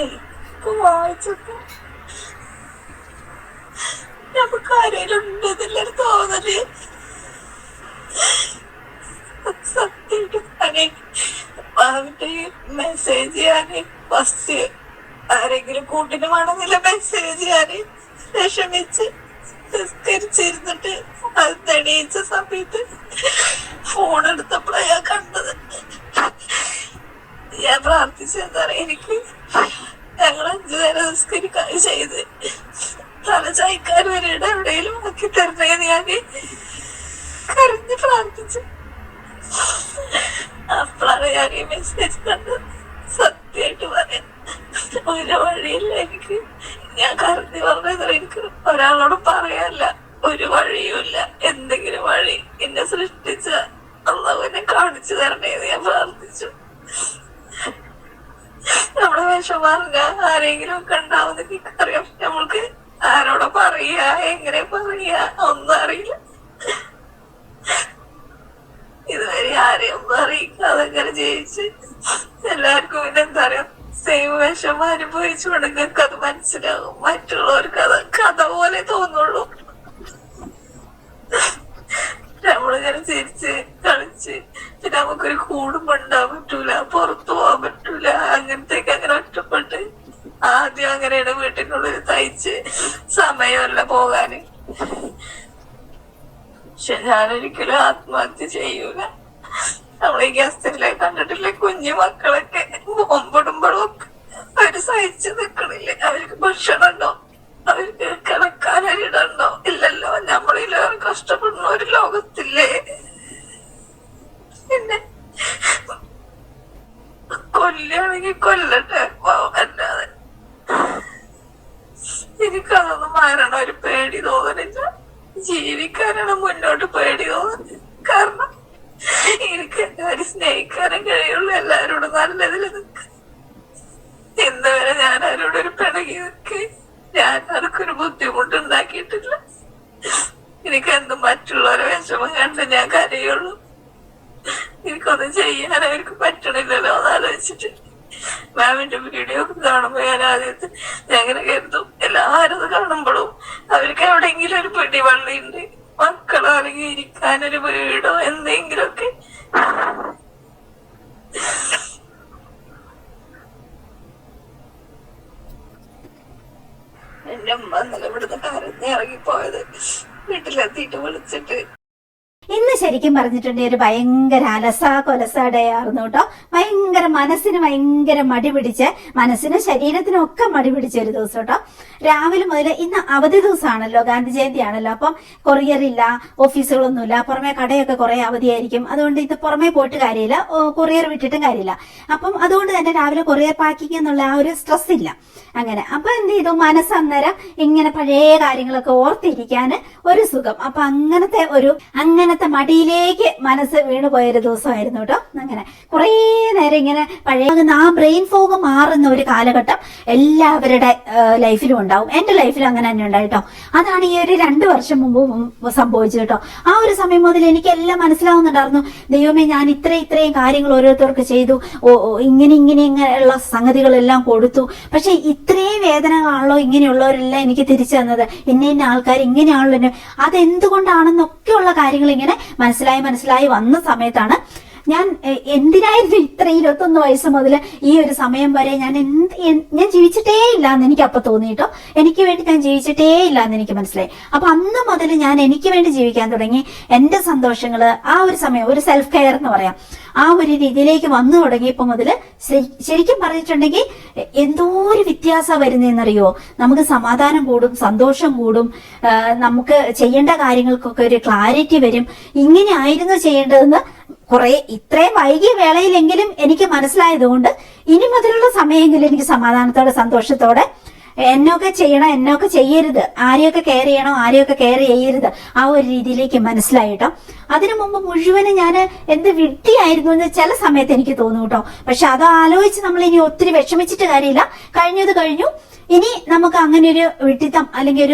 എനിക്ക് വായിച്ചപ്പോ നമുക്ക് ആരെങ്കിലും ഉണ്ടെന്നുള്ളൊരു തോന്നല് സത്യമായിട്ട് അവന്റെ മെസ്സേജ് ചെയ്യാന് ഫസ്റ്റ് ആരെങ്കിലും കൂട്ടിന് വേണമെന്നില്ല മെസ്സേജ് ചെയ്യാന് വിഷമിച്ച് നിസ്കരിച്ചിരുന്നിട്ട് അത് തെളിയിച്ച സമയത്ത് ഫോൺ എടുത്തപ്പോഴാ ഞാൻ കണ്ടത്. ഞാൻ പ്രാർത്ഥിച്ചെന്താ എനിക്ക് ഞങ്ങൾ 5 നേരം നിസ്കരിക്കാൻ ചെയ്ത് തല ചായക്കാർ വരെയുടെ എവിടെയെങ്കിലും ആക്കി തരണേന്ന് ഞാന് കരഞ്ഞ് പ്രാർത്ഥിച്ചു. അപ്പോഴാണ് ഞാൻ ഈ മെസ്സേജ് കണ്ടത്. സത്യമായിട്ട് പറയാം ഒരു വഴിയില്ല എനിക്ക്. ഞാൻ കരഞ്ഞ് പറഞ്ഞത് എനിക്ക് ഒരാളോട് പറയാല്ല, ഒരു വഴിയുമില്ല. എന്തെങ്കിലും വഴി എന്നെ സൃഷ്ടിച്ച അള്ളാഹുവിനെ കാണിച്ചു തരണേന്ന് ഞാൻ പ്രാർത്ഥിച്ചു. നമ്മുടെ വിഷമറിഞ്ഞ ആരെങ്കിലും ഒക്കെ ഉണ്ടാവുന്ന എനിക്കറിയാം. നമ്മൾക്ക് ആരോടെ പറയാ എങ്ങനെ പറയാ ഒന്നും അറിയില്ല. ഇതുവരെ ആരെയും ഒന്നും അറിയിക്കാതെ അങ്ങനെ ജയിച്ച് എല്ലാവർക്കും പിന്നെ എന്താ പറയാ സെയിം വിഷമം അനുഭവിച്ചുകൊണ്ട് നിങ്ങൾക്ക് അത് മനസ്സിലാകും. മറ്റുള്ളവർക്ക് അത് കഥ പോലെ തോന്നുള്ളൂ. നമ്മളിങ്ങനെ ചിരിച്ച് കളിച്ച് പിന്നെ നമുക്കൊരു കൂടുമ്പണ്ടാൻ പറ്റൂല, പുറത്തു പോകാൻ പറ്റൂല, അങ്ങനത്തേക്ക് അങ്ങനെ ഒറ്റപ്പെട്ട് ആദ്യം അങ്ങനെയാണ് വീട്ടിനുള്ളിൽ തയ്ച്ച് സമയമല്ല പോകാന്. പക്ഷെ ഞാനൊരിക്കലും ആത്മഹത്യ ചെയ്യൂല. നമ്മളീ ഗസ്റ്റിലെ കണ്ടിട്ടില്ലേ കുഞ്ഞു മക്കളൊക്കെ ബോംബിടുമ്പോഴും ഒക്കെ അവര് സഹിച്ചു നിക്കണില്ലേ? അവർക്ക് ഭക്ഷണം ഉണ്ടോ? അവർക്ക് കിടക്കാനൊരിടണ്ടോ? ഇല്ലല്ലോ. നമ്മളിലേറെ കഷ്ടപ്പെടുന്ന ഒരു ലോകത്തില്ലേ? പിന്നെ കൊല്ലാണെങ്കിൽ കൊല്ലട്ടെ, അല്ലാതെ എനിക്കതൊന്നും മാറണ ഒരു പേടി തോന്നണില്ല. ജീവിക്കാനാണ് മുന്നോട്ട് പേടി തോന്നുന്നത്. കാരണം എനിക്ക് എല്ലാവരും സ്നേഹിക്കാനും കഴിയുള്ളൂ, എല്ലാരോടും നല്ലതിൽ നിൽക്കുക. ഇന്ന് വരെ ഞാൻ ആരോടൊരു പിണങ്ങി നിൽക്കുക, ഞാൻ ആർക്കൊരു ബുദ്ധിമുട്ടുണ്ടാക്കിയിട്ടില്ല. എനിക്ക് എന്ത് മറ്റുള്ളവരെ വിഷമം കണ്ട് ഞാൻ കരയുള്ളൂ. എനിക്കൊന്നും ചെയ്യാൻ അവർക്ക് പറ്റണില്ലല്ലോ എന്ന് ആലോചിച്ചിട്ട് മാമിന്റെ വീഡിയോ ഒക്കെ കാണുമ്പോ ഞാൻ ആദ്യത്തെ എങ്ങനെ കരുതും എല്ലാവരും കാണുമ്പോഴും അവർക്ക് എവിടെയെങ്കിലും ഒരു പിടിവള്ളി ഉണ്ട്, മക്കളോ അല്ലെങ്കിൽ ഇരിക്കാനൊരു വീടോ എന്തെങ്കിലുമൊക്കെ. എന്റെ അമ്മ ഇന്നലെ ഇവിടുന്ന് കരഞ്ഞ് ഇറങ്ങിപ്പോയത് വീട്ടിലെത്തിയിട്ട് വിളിച്ചിട്ട്. ഇന്ന് ശരിക്കും പറഞ്ഞിട്ടുണ്ടെങ്കിൽ ഒരു ഭയങ്കര കൊലസ ഡേ ആയിരുന്നു കേട്ടോ. മനസ്സിന് ഭയങ്കര മടി പിടിച്ച്, മനസ്സിനും ശരീരത്തിനും ഒക്കെ മടി പിടിച്ച ഒരു ദിവസം കേട്ടോ. രാവിലെ മുതൽ ഇന്ന് അവധി ദിവസമാണല്ലോ, ഗാന്ധി ജയന്തി ആണല്ലോ. അപ്പം കൊറിയർ ഇല്ല, ഓഫീസുകളൊന്നുമില്ല, പുറമെ കടയൊക്കെ കുറെ അവധിയായിരിക്കും. അതുകൊണ്ട് ഇത് പുറമെ പോയിട്ട് കാര്യമില്ല, കൊറിയർ വിട്ടിട്ടും കാര്യമില്ല. അപ്പം അതുകൊണ്ട് തന്നെ രാവിലെ കൊറിയർ പാക്കിങ് എന്നുള്ള ആ ഒരു സ്ട്രെസ് ഇല്ല. അങ്ങനെ അപ്പൊ എന്ത് ചെയ്തു, മനസ്സന്നേരം ഇങ്ങനെ പഴയ കാര്യങ്ങളൊക്കെ ഓർത്തിരിക്കാൻ ഒരു സുഖം. അപ്പൊ അങ്ങനത്തെ മടിയിലേക്ക് മനസ്സ് വീണുപോയൊരു ദിവസമായിരുന്നു കേട്ടോ. അങ്ങനെ കുറെ നേരം ഇങ്ങനെ പഴയ ആ ബ്രെയിൻ ഫോഗ് മാറുന്ന ഒരു കാലഘട്ടം എല്ലാവരുടെ ലൈഫിലും ഉണ്ടാവും. എന്റെ ലൈഫിൽ അങ്ങനെ തന്നെ ഉണ്ടായിട്ടോ. അതാണ് ഈ ഒരു 2 വർഷം മുമ്പ് സംഭവിച്ചത് കേട്ടോ. ആ ഒരു സമയം മുതൽ എനിക്ക് എല്ലാം മനസ്സിലാവുന്നുണ്ടായിരുന്നു. ദൈവമേ, ഞാൻ ഇത്രയും കാര്യങ്ങൾ ഓരോരുത്തർക്ക് ചെയ്തു, ഇങ്ങനെയുള്ള സംഗതികളെല്ലാം കൊടുത്തു. പക്ഷെ ഇത്രയും വേദനകളാണല്ലോ ഇങ്ങനെയുള്ളവരെല്ലാം എനിക്ക് തിരിച്ചു തന്നത്, ഇന്ന ആൾക്കാർ ഇങ്ങനെയാണല്ലോ. അതെന്തുകൊണ്ടാണെന്നൊക്കെയുള്ള കാര്യങ്ങൾ ഇങ്ങനെ മനസ്സിലായി വന്ന സമയത്താണ് ഞാൻ എന്തിനായിരുന്നു 21 വയസ്സ് മുതൽ ഈ ഒരു സമയം വരെ ഞാൻ ജീവിച്ചിട്ടേ ഇല്ല എന്ന് എനിക്ക് അപ്പൊ തോന്നിട്ടോ. എനിക്ക് വേണ്ടി ഞാൻ ജീവിച്ചിട്ടേ ഇല്ല എന്ന് എനിക്ക് മനസ്സിലായി. അപ്പൊ അന്ന് മുതൽ ഞാൻ എനിക്ക് വേണ്ടി ജീവിക്കാൻ തുടങ്ങി. എന്റെ സന്തോഷങ്ങള് ആ ഒരു സമയം, ഒരു സെൽഫ് കെയർ എന്ന് പറയാം, ആ ഒരു രീതിയിലേക്ക് വന്നു തുടങ്ങിയപ്പോ മുതല് ശരിക്കും പറഞ്ഞിട്ടുണ്ടെങ്കിൽ എന്തോ ഒരു വ്യത്യാസം വരുന്നതെന്നറിയോ. നമുക്ക് സമാധാനം കൂടും, സന്തോഷം കൂടും, നമുക്ക് ചെയ്യേണ്ട കാര്യങ്ങൾക്കൊക്കെ ഒരു ക്ലാരിറ്റി വരും. ഇങ്ങനെ ആയിരുന്നു ചെയ്യേണ്ടതെന്ന് ഇത്രയും വൈകിയ വേളയിലെങ്കിലും എനിക്ക് മനസ്സിലായതുകൊണ്ട് ഇനി മുതലുള്ള സമയമെങ്കിലും എനിക്ക് സമാധാനത്തോടെ സന്തോഷത്തോടെ എന്നൊക്കെ ചെയ്യണം, എന്നൊക്കെ ചെയ്യരുത്, ആരെയൊക്കെ കെയർ ചെയ്യണോ ആരെയൊക്കെ കെയർ ചെയ്യരുത്, ആ ഒരു രീതിയിലേക്ക് മനസ്സിലായിട്ടോ. അതിനു മുമ്പ് മുഴുവനും ഞാൻ എന്ത് വിഡ്ഢിയായിരുന്നു എന്ന് ചില സമയത്ത് എനിക്ക് തോന്നും കേട്ടോ. പക്ഷെ അത് ആലോചിച്ച് നമ്മൾ ഇനി ഒത്തിരി വിഷമിച്ചിട്ട് കാര്യമില്ല. കഴിഞ്ഞത് കഴിഞ്ഞു. ഇനി നമുക്ക് അങ്ങനെ ഒരു വിഡ്ഢിത്തം അല്ലെങ്കിൽ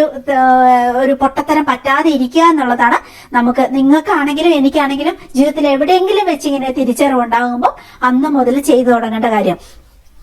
ഒരു പൊട്ടത്തരം പറ്റാതെ ഇരിക്കുക എന്നുള്ളതാണ് നമുക്ക്, നിങ്ങൾക്കാണെങ്കിലും എനിക്കാണെങ്കിലും ജീവിതത്തിൽ എവിടെയെങ്കിലും വെച്ച് ഇങ്ങനെ തിരിച്ചറിവുണ്ടാകുമ്പോൾ അന്ന് മുതൽ ചെയ്തു തുടങ്ങേണ്ട കാര്യം.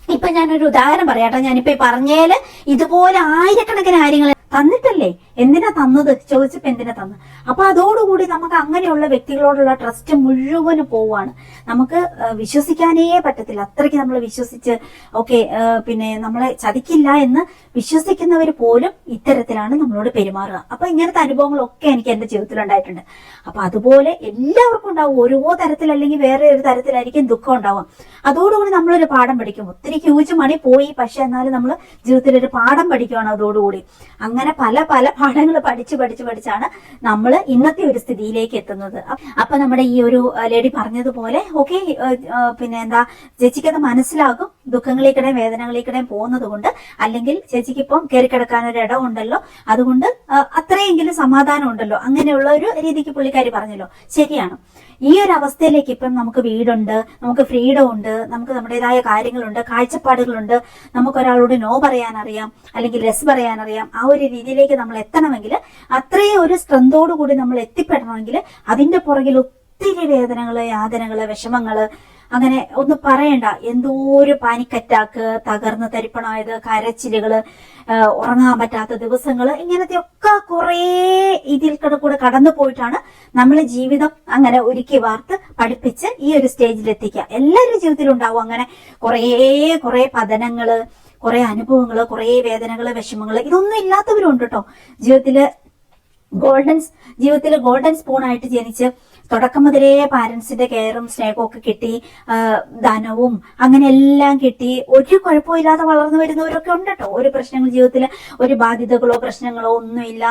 ഇപ്പൊ ഞാനൊരു ഉദാഹരണം പറയാട്ടോ. ഞാനിപ്പോ ഈ പറഞ്ഞേല് ഇതുപോലെ ആയിരക്കണക്കിന് കാര്യങ്ങൾ തന്നിട്ടല്ലേ, എന്തിനാ തന്നത് ചോദിച്ചപ്പോ എന്തിനാ തന്നത്. അപ്പൊ അതോടുകൂടി നമുക്ക് അങ്ങനെയുള്ള വ്യക്തികളോടുള്ള ട്രസ്റ്റ് മുഴുവനും പോവാണ്. നമുക്ക് വിശ്വസിക്കാനേ പറ്റത്തില്ല. അത്രയ്ക്ക് നമ്മൾ വിശ്വസിച്ച് ഓക്കെ പിന്നെ നമ്മളെ ചതിക്കില്ല എന്ന് വിശ്വസിക്കുന്നവർ പോലും ഇത്തരത്തിലാണ് നമ്മളോട് പെരുമാറുക. അപ്പൊ ഇങ്ങനത്തെ അനുഭവങ്ങളൊക്കെ എനിക്ക് എന്റെ ജീവിതത്തിൽ ഉണ്ടായിട്ടുണ്ട്. അപ്പൊ അതുപോലെ എല്ലാവർക്കും ഉണ്ടാവും. ഓരോ തരത്തിൽ അല്ലെങ്കിൽ വേറെ ഒരു തരത്തിലായിരിക്കും ദുഃഖം ഉണ്ടാവുക. അതോടുകൂടി നമ്മളൊരു പാഠം പഠിക്കും. ഒത്തിരി ഹ്യൂജ് മണി പോയി, പക്ഷെ എന്നാലും നമ്മൾ ജീവിതത്തിൽ ഒരു പാഠം പഠിക്കുകയാണ് അതോടുകൂടി. അങ്ങനെ പല പല പാഠങ്ങൾ പഠിച്ചാണ് നമ്മൾ ഇന്നത്തെ ഒരു സ്ഥിതിയിലേക്ക് എത്തുന്നത്. അപ്പൊ നമ്മുടെ ഈ ഒരു ലേഡി പറഞ്ഞതുപോലെ ഓക്കെ പിന്നെ എന്താ, ചേച്ചിക്ക് അത് മനസ്സിലാകും ദുഃഖങ്ങളിലേക്കിടെയും വേദനകളിലേക്കിടെയും പോകുന്നത് കൊണ്ട്. അല്ലെങ്കിൽ ചേച്ചിക്ക് ഇപ്പം കയറി കിടക്കാനൊരു ഇടം ഉണ്ടല്ലോ, അതുകൊണ്ട് അത്രയെങ്കിലും സമാധാനം ഉണ്ടല്ലോ, അങ്ങനെയുള്ള ഒരു രീതിക്ക് പുള്ളിക്കാരി പറഞ്ഞല്ലോ. ശരിയാണ്. ഈ ഒരു അവസ്ഥയിലേക്ക് ഇപ്പം നമുക്ക് വീടുണ്ട്, നമുക്ക് ഫ്രീഡം ഉണ്ട്, നമുക്ക് നമ്മുടേതായ കാര്യങ്ങളുണ്ട്, കാഴ്ചപ്പാടുകളുണ്ട്, നമുക്ക് ഒരാളോട് നോ പറയാൻ അറിയാം, അല്ലെങ്കിൽ ലെസ് പറയാൻ അറിയാം. ആ ഒരു രീതിയിലേക്ക് നമ്മൾ എത്തണമെങ്കിൽ, അത്രയും ഒരു സ്ട്രെങ്തോടു കൂടി നമ്മൾ എത്തിപ്പെടണമെങ്കിൽ അതിന്റെ പുറകിൽ ഒത്തിരി വേദനകള്, യാതനകള്, വിഷമങ്ങള്, അങ്ങനെ ഒന്നും പറയണ്ട. എന്തോ ഒരു പാനിക് അറ്റാക്ക്, തകർന്ന് തരിപ്പണമായത്, കരച്ചിലുകള്, ഉറങ്ങാൻ പറ്റാത്ത ദിവസങ്ങള്, ഇങ്ങനത്തെ ഒക്കെ കുറേ ഇതിൽ കൂടെ കടന്നു പോയിട്ടാണ് നമ്മൾ ജീവിതം അങ്ങനെ ഒരുക്കി വാർത്ത് പഠിപ്പിച്ച് ഈ ഒരു സ്റ്റേജിൽ എത്തിക്കുക. എല്ലാവരുടെ ജീവിതത്തിലും ഉണ്ടാവും അങ്ങനെ കുറേ പതനങ്ങള്, കുറെ അനുഭവങ്ങള്, കുറെ വേദനകള്, വിഷമങ്ങള്. ഇതൊന്നും ഇല്ലാത്തവരും ഉണ്ട് കേട്ടോ. ജീവിതത്തില് ഗോൾഡൻ സ്പൂൺ ആയിട്ട് ജനിച്ച് തുടക്കം മുതലേ പാരന്റ്സിന്റെ കെയറും സ്നേഹവും ഒക്കെ കിട്ടി, ധനവും അങ്ങനെ എല്ലാം കിട്ടി, ഒരു കുഴപ്പമില്ലാതെ വളർന്നു വരുന്നവരൊക്കെ ഉണ്ട് കേട്ടോ. ഒരു പ്രശ്നങ്ങൾ ജീവിതത്തിൽ, ഒരു ബാധ്യതകളോ പ്രശ്നങ്ങളോ ഒന്നുമില്ല,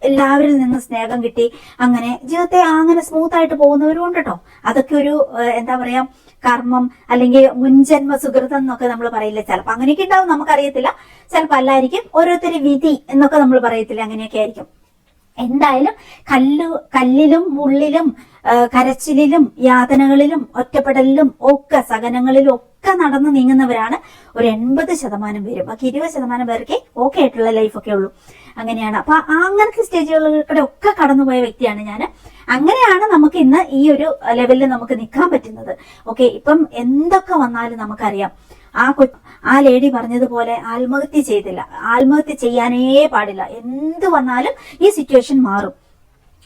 എല്ലാവരിൽ നിന്ന് സ്നേഹം കിട്ടി, അങ്ങനെ ജീവിതത്തെ അങ്ങനെ സ്മൂത്ത് ആയിട്ട് പോകുന്നവരും ഉണ്ട് കേട്ടോ. അതൊക്കെ ഒരു എന്താ പറയാ, കർമ്മം അല്ലെങ്കിൽ മുൻജന്മ സുഹൃതം എന്നൊക്കെ നമ്മൾ പറയില്ല. ചിലപ്പോ അങ്ങനെയൊക്കെ ഉണ്ടാവും, നമുക്കറിയത്തില്ല. ചിലപ്പോ അല്ലായിരിക്കും, ഓരോരുത്തര് വിധി എന്നൊക്കെ നമ്മൾ പറയത്തില്ല, അങ്ങനെയൊക്കെ ആയിരിക്കും. എന്തായാലും കല്ലിലും മുള്ളിലും കരച്ചിലിലും യാതനകളിലും ഒറ്റപ്പെടലിലും ഒക്കെ സഹനങ്ങളിലും ഒക്കെ നടന്നു നീങ്ങുന്നവരാണ് ഒരു 80% പേരും. ബാക്കി 20% പേർക്ക് ഓക്കെ ആയിട്ടുള്ള ലൈഫൊക്കെ ഉള്ളൂ. അങ്ങനെയാണ്. അപ്പൊ അങ്ങനത്തെ സ്റ്റേജുകളിലൂടെ ഒക്കെ കടന്നുപോയ വ്യക്തിയാണ് ഞാൻ. അങ്ങനെയാണ് നമുക്ക് ഇന്ന് ഈ ഒരു ലെവലിൽ നമുക്ക് നിൽക്കാൻ പറ്റുന്നത്. ഓക്കെ, ഇപ്പം എന്തൊക്കെ വന്നാലും നമുക്കറിയാം, ആ ലേഡി പറഞ്ഞതുപോലെ ആത്മഹത്യ ചെയ്തില്ല, ആത്മഹത്യ ചെയ്യാനേ പാടില്ല. എന്ത് വന്നാലും ഈ സിറ്റുവേഷൻ മാറും.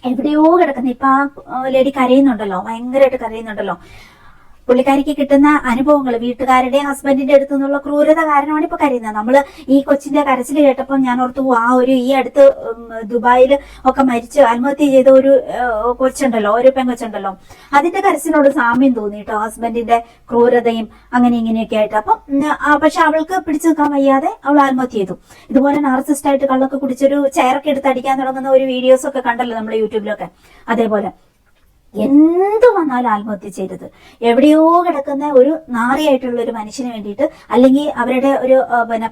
എവിടെയോ കിടക്കുന്ന, ഇപ്പൊ ആ ലേഡി കരയുന്നുണ്ടല്ലോ, ഭയങ്കരമായിട്ട് കരയുന്നുണ്ടല്ലോ. പുള്ളിക്കാരിക്ക് കിട്ടുന്ന അനുഭവങ്ങൾ, വീട്ടുകാരുടെ ഹസ്ബൻഡിന്റെ അടുത്തു നിന്നുള്ള ക്രൂരത കാരണമാണ് ഇപ്പൊ കരയുന്നത്. നമ്മള് ഈ കൊച്ചിന്റെ കരച്ചിൽ കേട്ടപ്പോൾ ഞാൻ ഓർത്തു, ഈ അടുത്ത് ദുബായിൽ ഒക്കെ മരിച്ച് ആത്മഹത്യ ചെയ്ത ഒരു കൊച്ചുണ്ടല്ലോ, ഒരു പെങ്കൊച്ചുണ്ടല്ലോ, അതിന്റെ കരച്ചിനോട് സാമ്യം തോന്നി കേട്ടോ, ഹസ്ബൻഡിന്റെ ക്രൂരതയും അങ്ങനെ ഇങ്ങനെയൊക്കെ ആയിട്ട്. അപ്പം പക്ഷെ അവൾക്ക് പിടിച്ചു നിൽക്കാൻ വയ്യാതെ അവൾ ആത്മഹത്യ ചെയ്തു. ഇതുപോലെ നാർസിസ്റ്റ് ആയിട്ട് കള്ളൊക്കെ കുടിച്ചൊരു ചെയറൊക്കെ എടുത്ത് അടിക്കാൻ തുടങ്ങുന്ന ഒരു വീഡിയോസ് ഒക്കെ കണ്ടല്ലോ നമ്മുടെ യൂട്യൂബിലൊക്കെ. അതേപോലെ എന്ത് വന്നാലും ആത്മഹത്യ ചെയ്തത്, എവിടെയോ കിടക്കുന്ന ഒരു നാറിയായിട്ടുള്ള ഒരു മനുഷ്യന് വേണ്ടിയിട്ട്, അല്ലെങ്കിൽ അവരുടെ ഒരു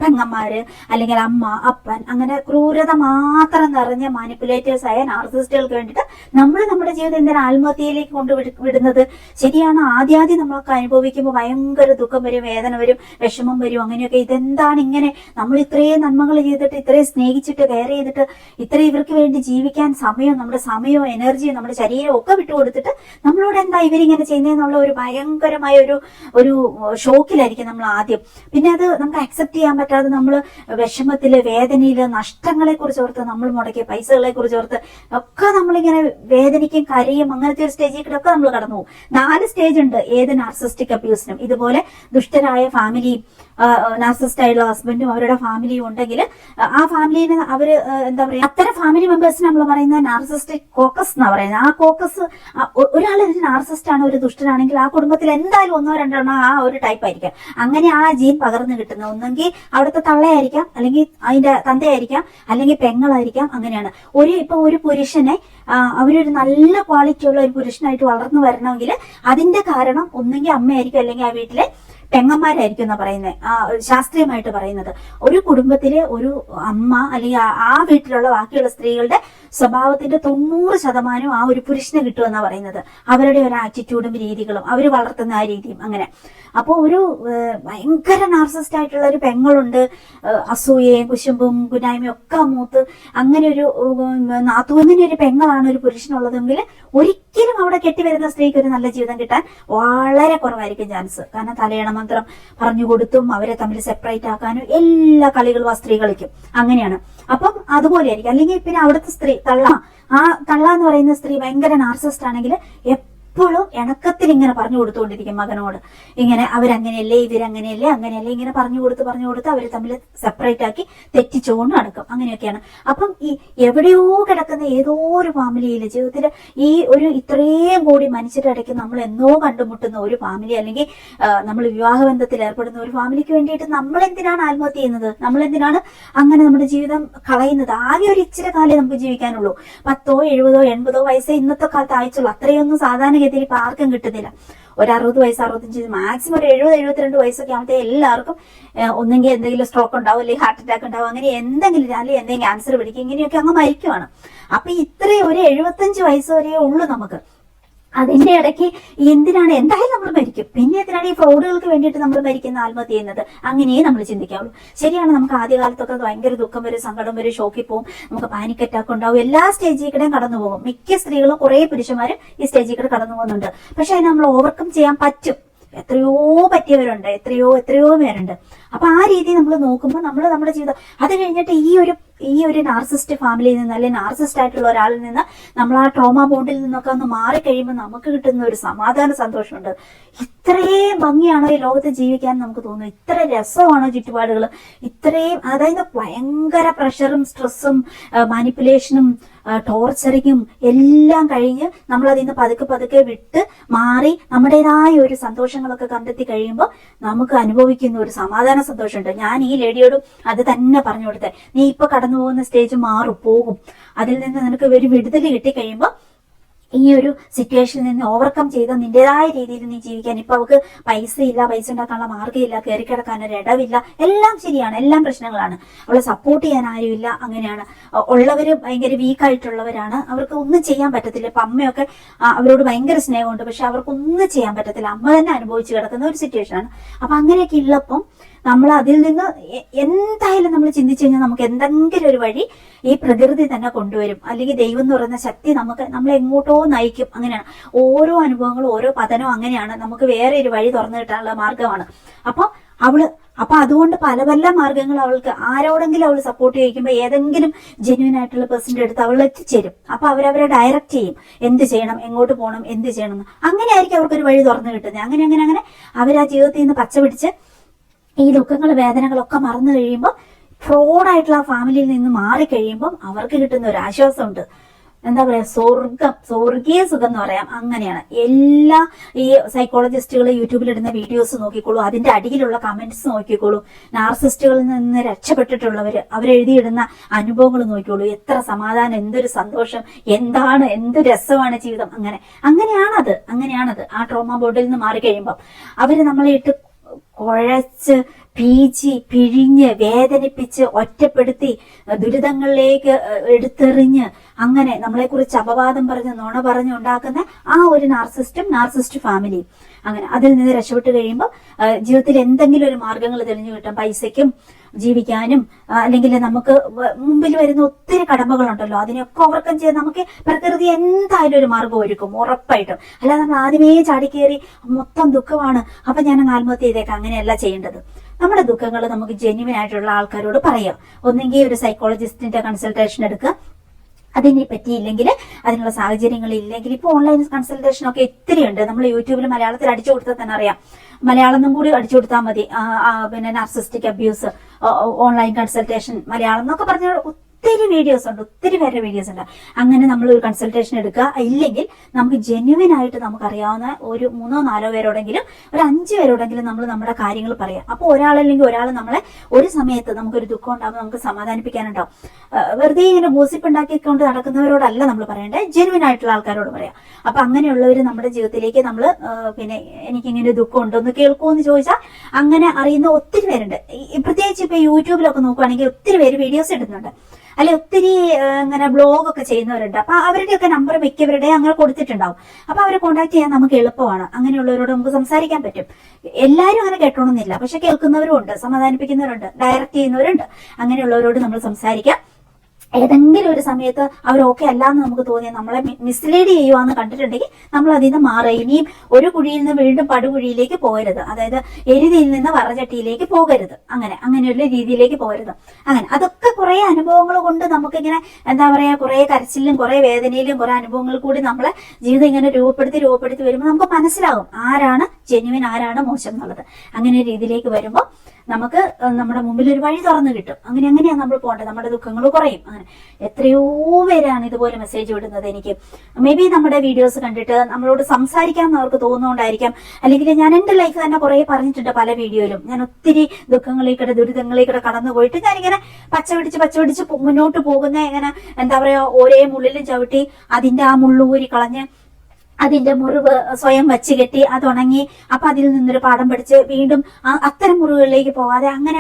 പെങ്ങന്മാര്, അല്ലെങ്കിൽ അമ്മ, അപ്പൻ, അങ്ങനെ ക്രൂരത മാത്രം നിറഞ്ഞ മാനിപ്പുലേറ്റേഴ്സ് ആയ നാർസിസ്റ്റുകൾക്ക് വേണ്ടിയിട്ട് നമ്മൾ നമ്മുടെ ജീവിതം എന്തിനാ ആത്മഹത്യയിലേക്ക് വിടുന്നത്? ശരിയാണ്, ആദ്യം നമ്മളൊക്കെ അനുഭവിക്കുമ്പോൾ ഭയങ്കര ദുഃഖം വരും, വേദന വരും, വിഷമം വരും, അങ്ങനെയൊക്കെ. ഇതെന്താണ് ഇങ്ങനെ, നമ്മൾ ഇത്രയും നന്മകൾ ചെയ്തിട്ട്, ഇത്രയും സ്നേഹിച്ചിട്ട്, കെയർ ചെയ്തിട്ട്, ഇത്രയും ഇവർക്ക് വേണ്ടി ജീവിക്കാൻ നമ്മുടെ സമയവും എനർജിയും നമ്മുടെ ശരീരവും ഒക്കെ വിട്ടുകൊടുത്തിട്ട് നമ്മളോട് എന്താ ഇവരിങ്ങനെ ചെയ്യുന്നതെന്നുള്ള ഒരു ഭയങ്കരമായ ഒരു ഷോക്കിലായിരിക്കും നമ്മൾ ആദ്യം. പിന്നെ അത് നമുക്ക് അക്സെപ്റ്റ് ചെയ്യാൻ പറ്റാതെ നമ്മൾ വിഷമത്തില്, വേദനയില്, നഷ്ടങ്ങളെ കുറിച്ച് ഓർത്ത്, നമ്മൾ മുടക്കിയ പൈസകളെ കുറിച്ച് ഓർത്ത് ഒക്കെ നമ്മളിങ്ങനെ വേദനിക്കും, കരയും. അങ്ങനത്തെ ഒരു സ്റ്റേജിൽ കൂടെ ഒക്കെ നമ്മൾ കടന്നു പോകും. 4 സ്റ്റേജ് ഉണ്ട് ഏത് നാർസിസ്റ്റിക് അബ്യൂസിനും. ഇതുപോലെ ദുഷ്ടരായ ഫാമിലിയും നാർസിസ്റ്റ് ആയിട്ടുള്ള ഹസ്ബൻഡും അവരുടെ ഫാമിലിയും ഉണ്ടെങ്കിൽ ആ ഫാമിലിന് അവര് എന്താ പറയാ, അത്തരം ഫാമിലി മെമ്പേഴ്സിന് നമ്മൾ പറയുന്ന നാർസിസ്റ്റിക് കോക്കസ് എന്നാ പറയുന്നത്. ആ കോക്കസ്, ഒരാൾ ഒരു നാർസിസ്റ്റ് ആണ്, ഒരു ദുഷ്ടനാണെങ്കിൽ ആ കുടുംബത്തിൽ എന്തായാലും 1-2 ആ ഒരു ടൈപ്പ് ആയിരിക്കാം. അങ്ങനെ ആ ജീൻ പകർന്നു കിട്ടുന്നത് ഒന്നെങ്കിൽ അവിടുത്തെ തള്ളയായിരിക്കാം, അല്ലെങ്കിൽ അതിന്റെ തന്തയായിരിക്കാം, അല്ലെങ്കിൽ പെങ്ങളായിരിക്കാം. അങ്ങനെയാണ്. ഇപ്പൊ ഒരു പുരുഷനെ അവരൊരു നല്ല ക്വാളിറ്റി ഉള്ള ഒരു പുരുഷനായിട്ട് വളർന്നു വരണമെങ്കിൽ അതിന്റെ കാരണം ഒന്നെങ്കിൽ അമ്മയായിരിക്കും, അല്ലെങ്കിൽ ആ വീട്ടിലെ പെങ്ങന്മാരായിരിക്കും എന്നാ പറയുന്നത്, ശാസ്ത്രീയമായിട്ട് പറയുന്നത്. ഒരു കുടുംബത്തിലെ ഒരു അമ്മ അല്ലെങ്കിൽ ആ വീട്ടിലുള്ള ബാക്കിയുള്ള സ്ത്രീകളുടെ സ്വഭാവത്തിന്റെ 90% ആ ഒരു പുരുഷന് കിട്ടുമെന്നാ പറയുന്നത്. അവരുടെ ഒരു ആറ്റിറ്റ്യൂഡും രീതികളും, അവർ വളർത്തുന്ന ആ രീതിയും അങ്ങനെ. അപ്പൊ ഒരു ഭയങ്കര നാർസിസ്റ്റ് ആയിട്ടുള്ള ഒരു പെങ്ങളുണ്ട്, അസൂയയും കുശുമ്പും കുനായ്മയും ഒക്കെ മൂത്ത് അങ്ങനെ ഒരു നാത്തു, അങ്ങനെ ഒരു പെങ്ങളാണ് ഒരു പുരുഷനുള്ളതെങ്കിൽ ഒരിക്കലും ഒരിക്കലും അവിടെ കെട്ടിവരുന്ന സ്ത്രീക്ക് ഒരു നല്ല ജീവിതം കിട്ടാൻ വളരെ കുറവായിരിക്കും ചാൻസ്. കാരണം തലയണ മന്ത്രം പറഞ്ഞു കൊടുത്തും അവരെ തമ്മിൽ സെപ്പറേറ്റ് ആക്കാനും എല്ലാ കളികളും ആ സ്ത്രീ കളിക്കും. അങ്ങനെയാണ്. അപ്പം അതുപോലെ ആയിരിക്കും. അല്ലെങ്കിൽ പിന്നെ അവിടുത്തെ സ്ത്രീ ആ തള്ള എന്ന് പറയുന്ന സ്ത്രീ ഭയങ്കര നാർസിസ്റ്റ് ആണെങ്കിൽ എപ്പോഴും ഇണക്കത്തിൽ ഇങ്ങനെ പറഞ്ഞു കൊടുത്തുകൊണ്ടിരിക്കും മകനോട്. ഇങ്ങനെ അവരങ്ങനെയല്ലേ ഇവരങ്ങനെയല്ലേ അങ്ങനെയല്ലേ ഇങ്ങനെ പറഞ്ഞു കൊടുത്ത് അവർ തമ്മിൽ സെപ്പറേറ്റ് ആക്കി തെറ്റിച്ചുകൊണ്ട് നടക്കും. അങ്ങനെയൊക്കെയാണ്. അപ്പം ഈ എവിടെയോ കിടക്കുന്ന ഏതോ ഒരു ഫാമിലിയിലെ ജീവിതത്തിൽ ഈ ഒരു ഇത്രയും കൂടി മനുഷ്യരുടെ ഇടയ്ക്ക് നമ്മൾ എന്നോ കണ്ടുമുട്ടുന്ന ഒരു ഫാമിലി, അല്ലെങ്കിൽ നമ്മൾ വിവാഹബന്ധത്തിൽ ഏർപ്പെടുന്ന ഒരു ഫാമിലിക്ക് വേണ്ടിയിട്ട് നമ്മൾ എന്തിനാണ് ആത്മഹത്യ ചെയ്യുന്നത്? നമ്മൾ എന്തിനാണ് അങ്ങനെ നമ്മുടെ ജീവിതം കളയുന്നത്? ആകെ ഒരു ഇച്ചിരി കാലേ നമുക്ക് ജീവിക്കാനുള്ളൂ. 10, 70, 80 വയസ്സേ ഇന്നത്തെ കാലത്ത് ആയിച്ചുള്ളൂ. അത്രയൊന്നും സാധാരണഗതിയിൽ ഇപ്പൊ ആർക്കും കിട്ടുന്നില്ല. ഒരു 60 വയസ്സ് 65 മാക്സിമം ഒരു 70, 72 വയസ്സൊക്കെ ആകുമ്പോഴത്തേ എല്ലാവർക്കും ഒന്നെങ്കിൽ എന്തെങ്കിലും സ്ട്രോക്ക് ഉണ്ടാവും, അല്ലെങ്കിൽ ഹാർട്ട് അറ്റാക്ക് ഉണ്ടാവും, അങ്ങനെ എന്തെങ്കിലും, അല്ലെങ്കിൽ എന്തെങ്കിലും ക്യാൻസർ പിടിക്കും, ഇങ്ങനെയൊക്കെ അങ്ങ് മരിക്കുവാണ്. അപ്പൊ ഇത്രയും ഒരു 75 വയസ്സ് വരെ ഉള്ളൂ നമുക്ക്. അതിന്റെ ഇടയ്ക്ക് എന്തിനാണ് എന്തായാലും നമ്മൾ മരിക്കും, പിന്നെ എന്തിനാണ് ഈ ഫ്രോഡുകൾക്ക് വേണ്ടിയിട്ട് നമ്മൾ മരിക്കുന്ന ആത്മഹത്യ ചെയ്യുന്നത്? അങ്ങനെയേ നമ്മൾ ചിന്തിക്കാവുള്ളൂ. ശരിയാണ്, നമുക്ക് ആദ്യകാലത്തൊക്കെ ഭയങ്കര ദുഃഖം വരും, സങ്കടം വരും, ഷോക്കിൽ പോകും, നമുക്ക് പാനിക് അറ്റാക്ക് ഉണ്ടാവും, എല്ലാ സ്റ്റേജിൽ കൂടെയും കടന്നു പോകും. മിക്ക സ്ത്രീകളും കുറെ പുരുഷന്മാരും ഈ സ്റ്റേജിൽ കൂടെ കടന്നു പോകുന്നുണ്ട്. പക്ഷെ അതിന് നമ്മൾ ഓവർകം ചെയ്യാൻ പറ്റും. എത്രയോ പറ്റിയവരുണ്ട്, എത്രയോ പേരുണ്ട്. അപ്പൊ ആ രീതി നമ്മൾ നോക്കുമ്പോൾ നമ്മൾ നമ്മുടെ ജീവിതം അത് കഴിഞ്ഞിട്ട് ഈ ഒരു നാർസിസ്റ്റ് ഫാമിലിയിൽ നിന്ന്, അല്ലെങ്കിൽ നാർസിസ്റ്റ് ആയിട്ടുള്ള ഒരാളിൽ നിന്ന് നമ്മൾ ആ ട്രോമ ബോണ്ടിൽ നിന്നൊക്കെ ഒന്ന് മാറിക്കഴിയുമ്പോൾ നമുക്ക് കിട്ടുന്ന ഒരു സമാധാന സന്തോഷമുണ്ട്. ഇത്രയും ഭംഗിയാണോ ഈ ലോകത്ത് ജീവിക്കാൻ നമുക്ക് തോന്നുന്നു? ഇത്ര രസമാണോ ചുറ്റുപാടുകൾ? ഇത്രയും, അതായത് ഭയങ്കര പ്രഷറും സ്ട്രെസ്സും മാനിപ്പുലേഷനും ടോർച്ചറിങ്ങും എല്ലാം കഴിഞ്ഞ് നമ്മൾ അതിൽ നിന്ന് പതുക്കെ വിട്ട് മാറി നമ്മുടേതായ ഒരു സന്തോഷങ്ങളൊക്കെ കണ്ടെത്തി കഴിയുമ്പോൾ നമുക്ക് അനുഭവിക്കുന്ന ഒരു സമാധാന സന്തോഷമുണ്ട്. ഞാൻ ഈ ലേഡിയോടും അത് തന്നെ പറഞ്ഞു കൊടുത്തേ, നീ ഇപ്പൊ കടന്നു പോകുന്ന സ്റ്റേജ് പോകും. അതിൽ നിന്ന് നിനക്ക് ഒരു വിടുതൽ കിട്ടിക്കഴിയുമ്പോൾ ഈ ഒരു സിറ്റുവേഷനിൽ നിന്ന് ഓവർകം ചെയ്ത് നിന്റേതായ രീതിയിൽ നീ ജീവിക്കാൻ, ഇപ്പൊ അവൾക്ക് പൈസ ഉണ്ടാക്കാനുള്ള മാർഗ്ഗമില്ല, കയറി കിടക്കാൻ ഒരു ഇടവില്ല, എല്ലാം ശരിയാണ്, എല്ലാം പ്രശ്നങ്ങളാണ്. അവളെ സപ്പോർട്ട് ചെയ്യാൻ ആരുമില്ല. അങ്ങനെയാണ്. ഉള്ളവര് ഭയങ്കര വീക്കായിട്ടുള്ളവരാണ്, അവർക്ക് ഒന്നും ചെയ്യാൻ പറ്റത്തില്ല. ഇപ്പൊ അമ്മയൊക്കെ അവരോട് ഭയങ്കര സ്നേഹമുണ്ട്, പക്ഷെ അവർക്കൊന്നും ചെയ്യാൻ പറ്റത്തില്ല. അമ്മ തന്നെ അനുഭവിച്ച് കിടക്കുന്ന ഒരു സിറ്റുവേഷനാണ്. അപ്പൊ അങ്ങനെയൊക്കെ ഉള്ളപ്പം നമ്മൾ അതിൽ നിന്ന് എന്തായാലും നമ്മൾ ചിന്തിച്ചു കഴിഞ്ഞാൽ നമുക്ക് എന്തെങ്കിലും ഒരു വഴി ഈ പ്രകൃതി തന്നെ കൊണ്ടുവരും, അല്ലെങ്കിൽ ദൈവം എന്ന് പറയുന്ന ശക്തി നമ്മളെ എങ്ങോട്ടോ നയിക്കും. അങ്ങനെയാണ് ഓരോ അനുഭവങ്ങളും, ഓരോ പതനവും അങ്ങനെയാണ് നമുക്ക് വേറെ ഒരു വഴി തുറന്നു കിട്ടാനുള്ള മാർഗമാണ്. അപ്പൊ അതുകൊണ്ട് പല മാർഗങ്ങൾ അവൾക്ക് ആരോടെങ്കിലും അവൾ സപ്പോർട്ട് ചെയ്യിക്കുമ്പോൾ ഏതെങ്കിലും ജെന്യൂൻ ആയിട്ടുള്ള പേഴ്സന്റെ അടുത്ത് അവൾ എത്തിച്ചേരും. അപ്പൊ അവരവരെ ഡയറക്റ്റ് ചെയ്യും, എന്ത് ചെയ്യണം, എങ്ങോട്ട് പോകണം, എന്ത് ചെയ്യണം എന്ന്. അങ്ങനെ ആയിരിക്കും അവർക്കൊരു വഴി തുറന്നു കിട്ടുന്നത്. അങ്ങനെ അവർ ആ ജീവിതത്തിൽ നിന്ന് പച്ച പിടിച്ച് ഈ ദുഃഖങ്ങൾ വേദനകളൊക്കെ മറന്നു കഴിയുമ്പോൾ, ഫ്രോഡായിട്ടുള്ള ആ ഫാമിലിയിൽ നിന്ന് മാറിക്കഴിയുമ്പോൾ അവർക്ക് കിട്ടുന്ന ഒരു ആശ്വാസമുണ്ട്. എന്താ പറയാ, സ്വർഗീയ സുഖം എന്ന് പറയാം. അങ്ങനെയാണ്. എല്ലാ ഈ സൈക്കോളജിസ്റ്റുകൾ യൂട്യൂബിലിടുന്ന വീഡിയോസ് നോക്കിക്കോളൂ, അതിന്റെ അടിയിലുള്ള കമന്റ്സ് നോക്കിക്കോളൂ, നാർസിസ്റ്റുകളിൽ നിന്ന് രക്ഷപ്പെട്ടിട്ടുള്ളവര് അവരെഴുതിയിടുന്ന അനുഭവങ്ങൾ നോക്കിക്കോളൂ. എത്ര സമാധാനം, എന്തൊരു സന്തോഷം, എന്ത് രസമാണ് ജീവിതം. അങ്ങനെയാണത് ആ ട്രോമ ബോർഡിൽ നിന്ന് മാറിക്കഴിയുമ്പോൾ അവര് നമ്മളെ ഇട്ട് കുഴച്ച് പിഴിഞ്ഞ് വേദനിപ്പിച്ച് ഒറ്റപ്പെടുത്തി ദുരിതങ്ങളിലേക്ക് എടുത്തെറിഞ്ഞ് അങ്ങനെ നമ്മളെ കുറിച്ച് അപവാദം പറഞ്ഞ് നുണ പറഞ്ഞ് ഉണ്ടാക്കുന്ന ആ ഒരു നാർസിസ്റ്റ് ഫാമിലി. അങ്ങനെ അതിൽ നിന്ന് രക്ഷപ്പെട്ട് കഴിയുമ്പോൾ ജീവിതത്തിൽ എന്തെങ്കിലും ഒരു മാർഗങ്ങൾ തെളിഞ്ഞു കിട്ടും. പൈസയ്ക്കും ജീവിക്കാനും, അല്ലെങ്കിൽ നമുക്ക് മുമ്പിൽ വരുന്ന ഒത്തിരി കടമകളുണ്ടല്ലോ, അതിനൊക്കെ ഓവർകം ചെയ്ത് നമുക്ക് പ്രകൃതി എന്തായാലും ഒരു മാർഗം ഒരുക്കും, ഉറപ്പായിട്ടും. അല്ലാതെ നമ്മൾ ആദ്യമേ ചാടിക്കേറി മൊത്തം ദുഃഖമാണ് അപ്പൊ ഞാൻ ആത്മഹത്യ ചെയ്തേക്കാം, അങ്ങനെയല്ല ചെയ്യേണ്ടത്. നമ്മുടെ ദുഃഖങ്ങൾ നമുക്ക് ജെന്യുവൻ ആയിട്ടുള്ള ആൾക്കാരോട് പറയാം. ഒന്നെങ്കിൽ ഒരു സൈക്കോളജിസ്റ്റിന്റെ കൺസൾട്ടേഷൻ എടുക്കുക. അതിനെ പറ്റിയില്ലെങ്കിൽ, അതിനുള്ള സാഹചര്യങ്ങൾ ഇല്ലെങ്കിൽ, ഇപ്പൊ ഓൺലൈൻ കൺസൾട്ടേഷൻ ഒക്കെ ഒത്തിരി ഉണ്ട്. നമ്മൾ യൂട്യൂബിൽ മലയാളത്തിൽ അടിച്ചു കൊടുത്താൽ തന്നെ അറിയാം. മലയാളം കൂടി അടിച്ചു കൊടുത്താൽ മതി. പിന്നെ narcissistic abuse online consultation Malayalam എന്നൊക്കെ പറഞ്ഞാൽ ഒത്തിരി വീഡിയോസ് ഉണ്ട്, ഒത്തിരി പേരുടെ വീഡിയോസ് ഉണ്ട്. അങ്ങനെ നമ്മൾ ഒരു കൺസൾട്ടേഷൻ എടുക്കുക. ഇല്ലെങ്കിൽ നമുക്ക് ജെന്യുവൻ ആയിട്ട് നമുക്കറിയാവുന്ന ഒരു 3-4 പേരോടെങ്കിലും, ഒരു 5 പേരോടെങ്കിലും നമ്മൾ നമ്മുടെ കാര്യങ്ങൾ പറയാം. അപ്പൊ ഒരാളല്ലെങ്കിൽ ഒരാൾ നമ്മളെ ഒരു സമയത്ത് നമുക്കൊരു ദുഃഖം ഉണ്ടാകുമ്പോൾ നമുക്ക് സമാധാനിപ്പിക്കാനുണ്ടാവും. വെറുതെ ഇങ്ങനെ ഗോസിപ്പ് ഉണ്ടാക്കിക്കൊണ്ട് നടക്കുന്നവരോടല്ല നമ്മൾ പറയേണ്ടത്, ജെന്യുവൻ ആയിട്ടുള്ള ആൾക്കാരോട് പറയാം. അപ്പൊ അങ്ങനെയുള്ളവർ നമ്മുടെ ജീവിതത്തിലേക്ക് നമ്മൾ പിന്നെ എനിക്കിങ്ങനെ ദുഃഖം ഉണ്ടോന്ന് കേൾക്കുമെന്ന് ചോദിച്ചാൽ അങ്ങനെ അറിയുന്ന ഒത്തിരി പേരുണ്ട്. പ്രത്യേകിച്ച് ഇപ്പൊ യൂട്യൂബിലൊക്കെ നോക്കുവാണെങ്കിൽ ഒത്തിരി പേര് വീഡിയോസ് ഇടുന്നുണ്ട്, അല്ലെ ഒത്തിരി ഇങ്ങനെ ബ്ലോഗ് ഒക്കെ ചെയ്യുന്നവരുണ്ട്. അപ്പൊ അവരുടെയൊക്കെ നമ്പർ മിക്കവരുടെ അങ്ങനെ കൊടുത്തിട്ടുണ്ടാവും. അപ്പൊ അവരെ കോൺടാക്ട് ചെയ്യാൻ നമുക്ക് എളുപ്പമാണ്. അങ്ങനെയുള്ളവരോട് നമുക്ക് സംസാരിക്കാൻ പറ്റും. എല്ലാവരും അങ്ങനെ കേട്ടോണമെന്നില്ല, പക്ഷെ കേൾക്കുന്നവരും ഉണ്ട്, സമാധാനിപ്പിക്കുന്നവരുണ്ട്, ഡയറക്റ്റ് ചെയ്യുന്നവരുണ്ട്. അങ്ങനെയുള്ളവരോട് നമ്മൾ സംസാരിക്കാം. ഏതെങ്കിലും ഒരു സമയത്ത് അവർ ഓക്കെ അല്ലാന്ന് നമുക്ക് തോന്നിയാൽ നമ്മളെ മിസ്ലീഡ് ചെയ്യുവാന്ന് കണ്ടിട്ടുണ്ടെങ്കിൽ നമ്മൾ അതിൽ നിന്ന് മാറുക. ഇനിയും ഒരു കുഴിയിൽ നിന്ന് വീണ്ടും പടുകുഴിയിലേക്ക് പോകരുത്, അതായത് എരുതിയിൽ നിന്ന് വറചട്ടിയിലേക്ക് പോകരുത്, അങ്ങനെ ഒരു രീതിയിലേക്ക് പോകരുത്. അങ്ങനെ അതൊക്കെ കുറെ അനുഭവങ്ങൾ കൊണ്ട് നമുക്കിങ്ങനെ എന്താ പറയാ, കുറെ കരച്ചിലും കുറെ വേദനയിലും കുറെ അനുഭവങ്ങൾ കൂടി നമ്മളെ ജീവിതം ഇങ്ങനെ രൂപപ്പെടുത്തി വരുമ്പോൾ നമുക്ക് മനസ്സിലാകും ആരാണ് ജെന്യുവിൻ ആരാണ് മോശം എന്നുള്ളത്. അങ്ങനെ ഒരു രീതിയിലേക്ക് വരുമ്പോൾ നമുക്ക് നമ്മുടെ മുമ്പിൽ ഒരു വഴി തുറന്നു കിട്ടും. അങ്ങനെയാണ് നമ്മൾ പോകേണ്ടത്. നമ്മുടെ ദുഃഖങ്ങൾ കുറയും. അങ്ങനെ എത്രയോ പേരാണ് ഇതുപോലെ മെസ്സേജ് വിടുന്നത്. എനിക്ക് മേ ബി നമ്മുടെ വീഡിയോസ് കണ്ടിട്ട് നമ്മളോട് സംസാരിക്കാമെന്ന് അവർക്ക് തോന്നുന്നുകൊണ്ടായിരിക്കാം. അല്ലെങ്കിൽ ഞാൻ എന്റെ ലൈഫ് തന്നെ കുറെ പറഞ്ഞിട്ടുണ്ട് പല വീഡിയോയിലും. ഞാൻ ഒത്തിരി ദുഃഖങ്ങളിലേക്കൂടെ ദുരിതങ്ങളിലേക്കൂടെ കടന്നു പോയിട്ട് ഞാനിങ്ങനെ പച്ച പിടിച്ച് മുന്നോട്ട് പോകുന്ന ഇങ്ങനെ എന്താ പറയാ, ഒരേ മുള്ളിലും ചവിട്ടി അതിന്റെ ആ മുള്ളൂരി കളഞ്ഞ് അതിന്റെ മുറിവ് സ്വയം വച്ച് കെട്ടി അതുണങ്ങി അപ്പൊ അതിൽ നിന്നൊരു പാഠം പഠിച്ച് വീണ്ടും അത്തരം മുറിവുകളിലേക്ക് പോകാതെ അങ്ങനെ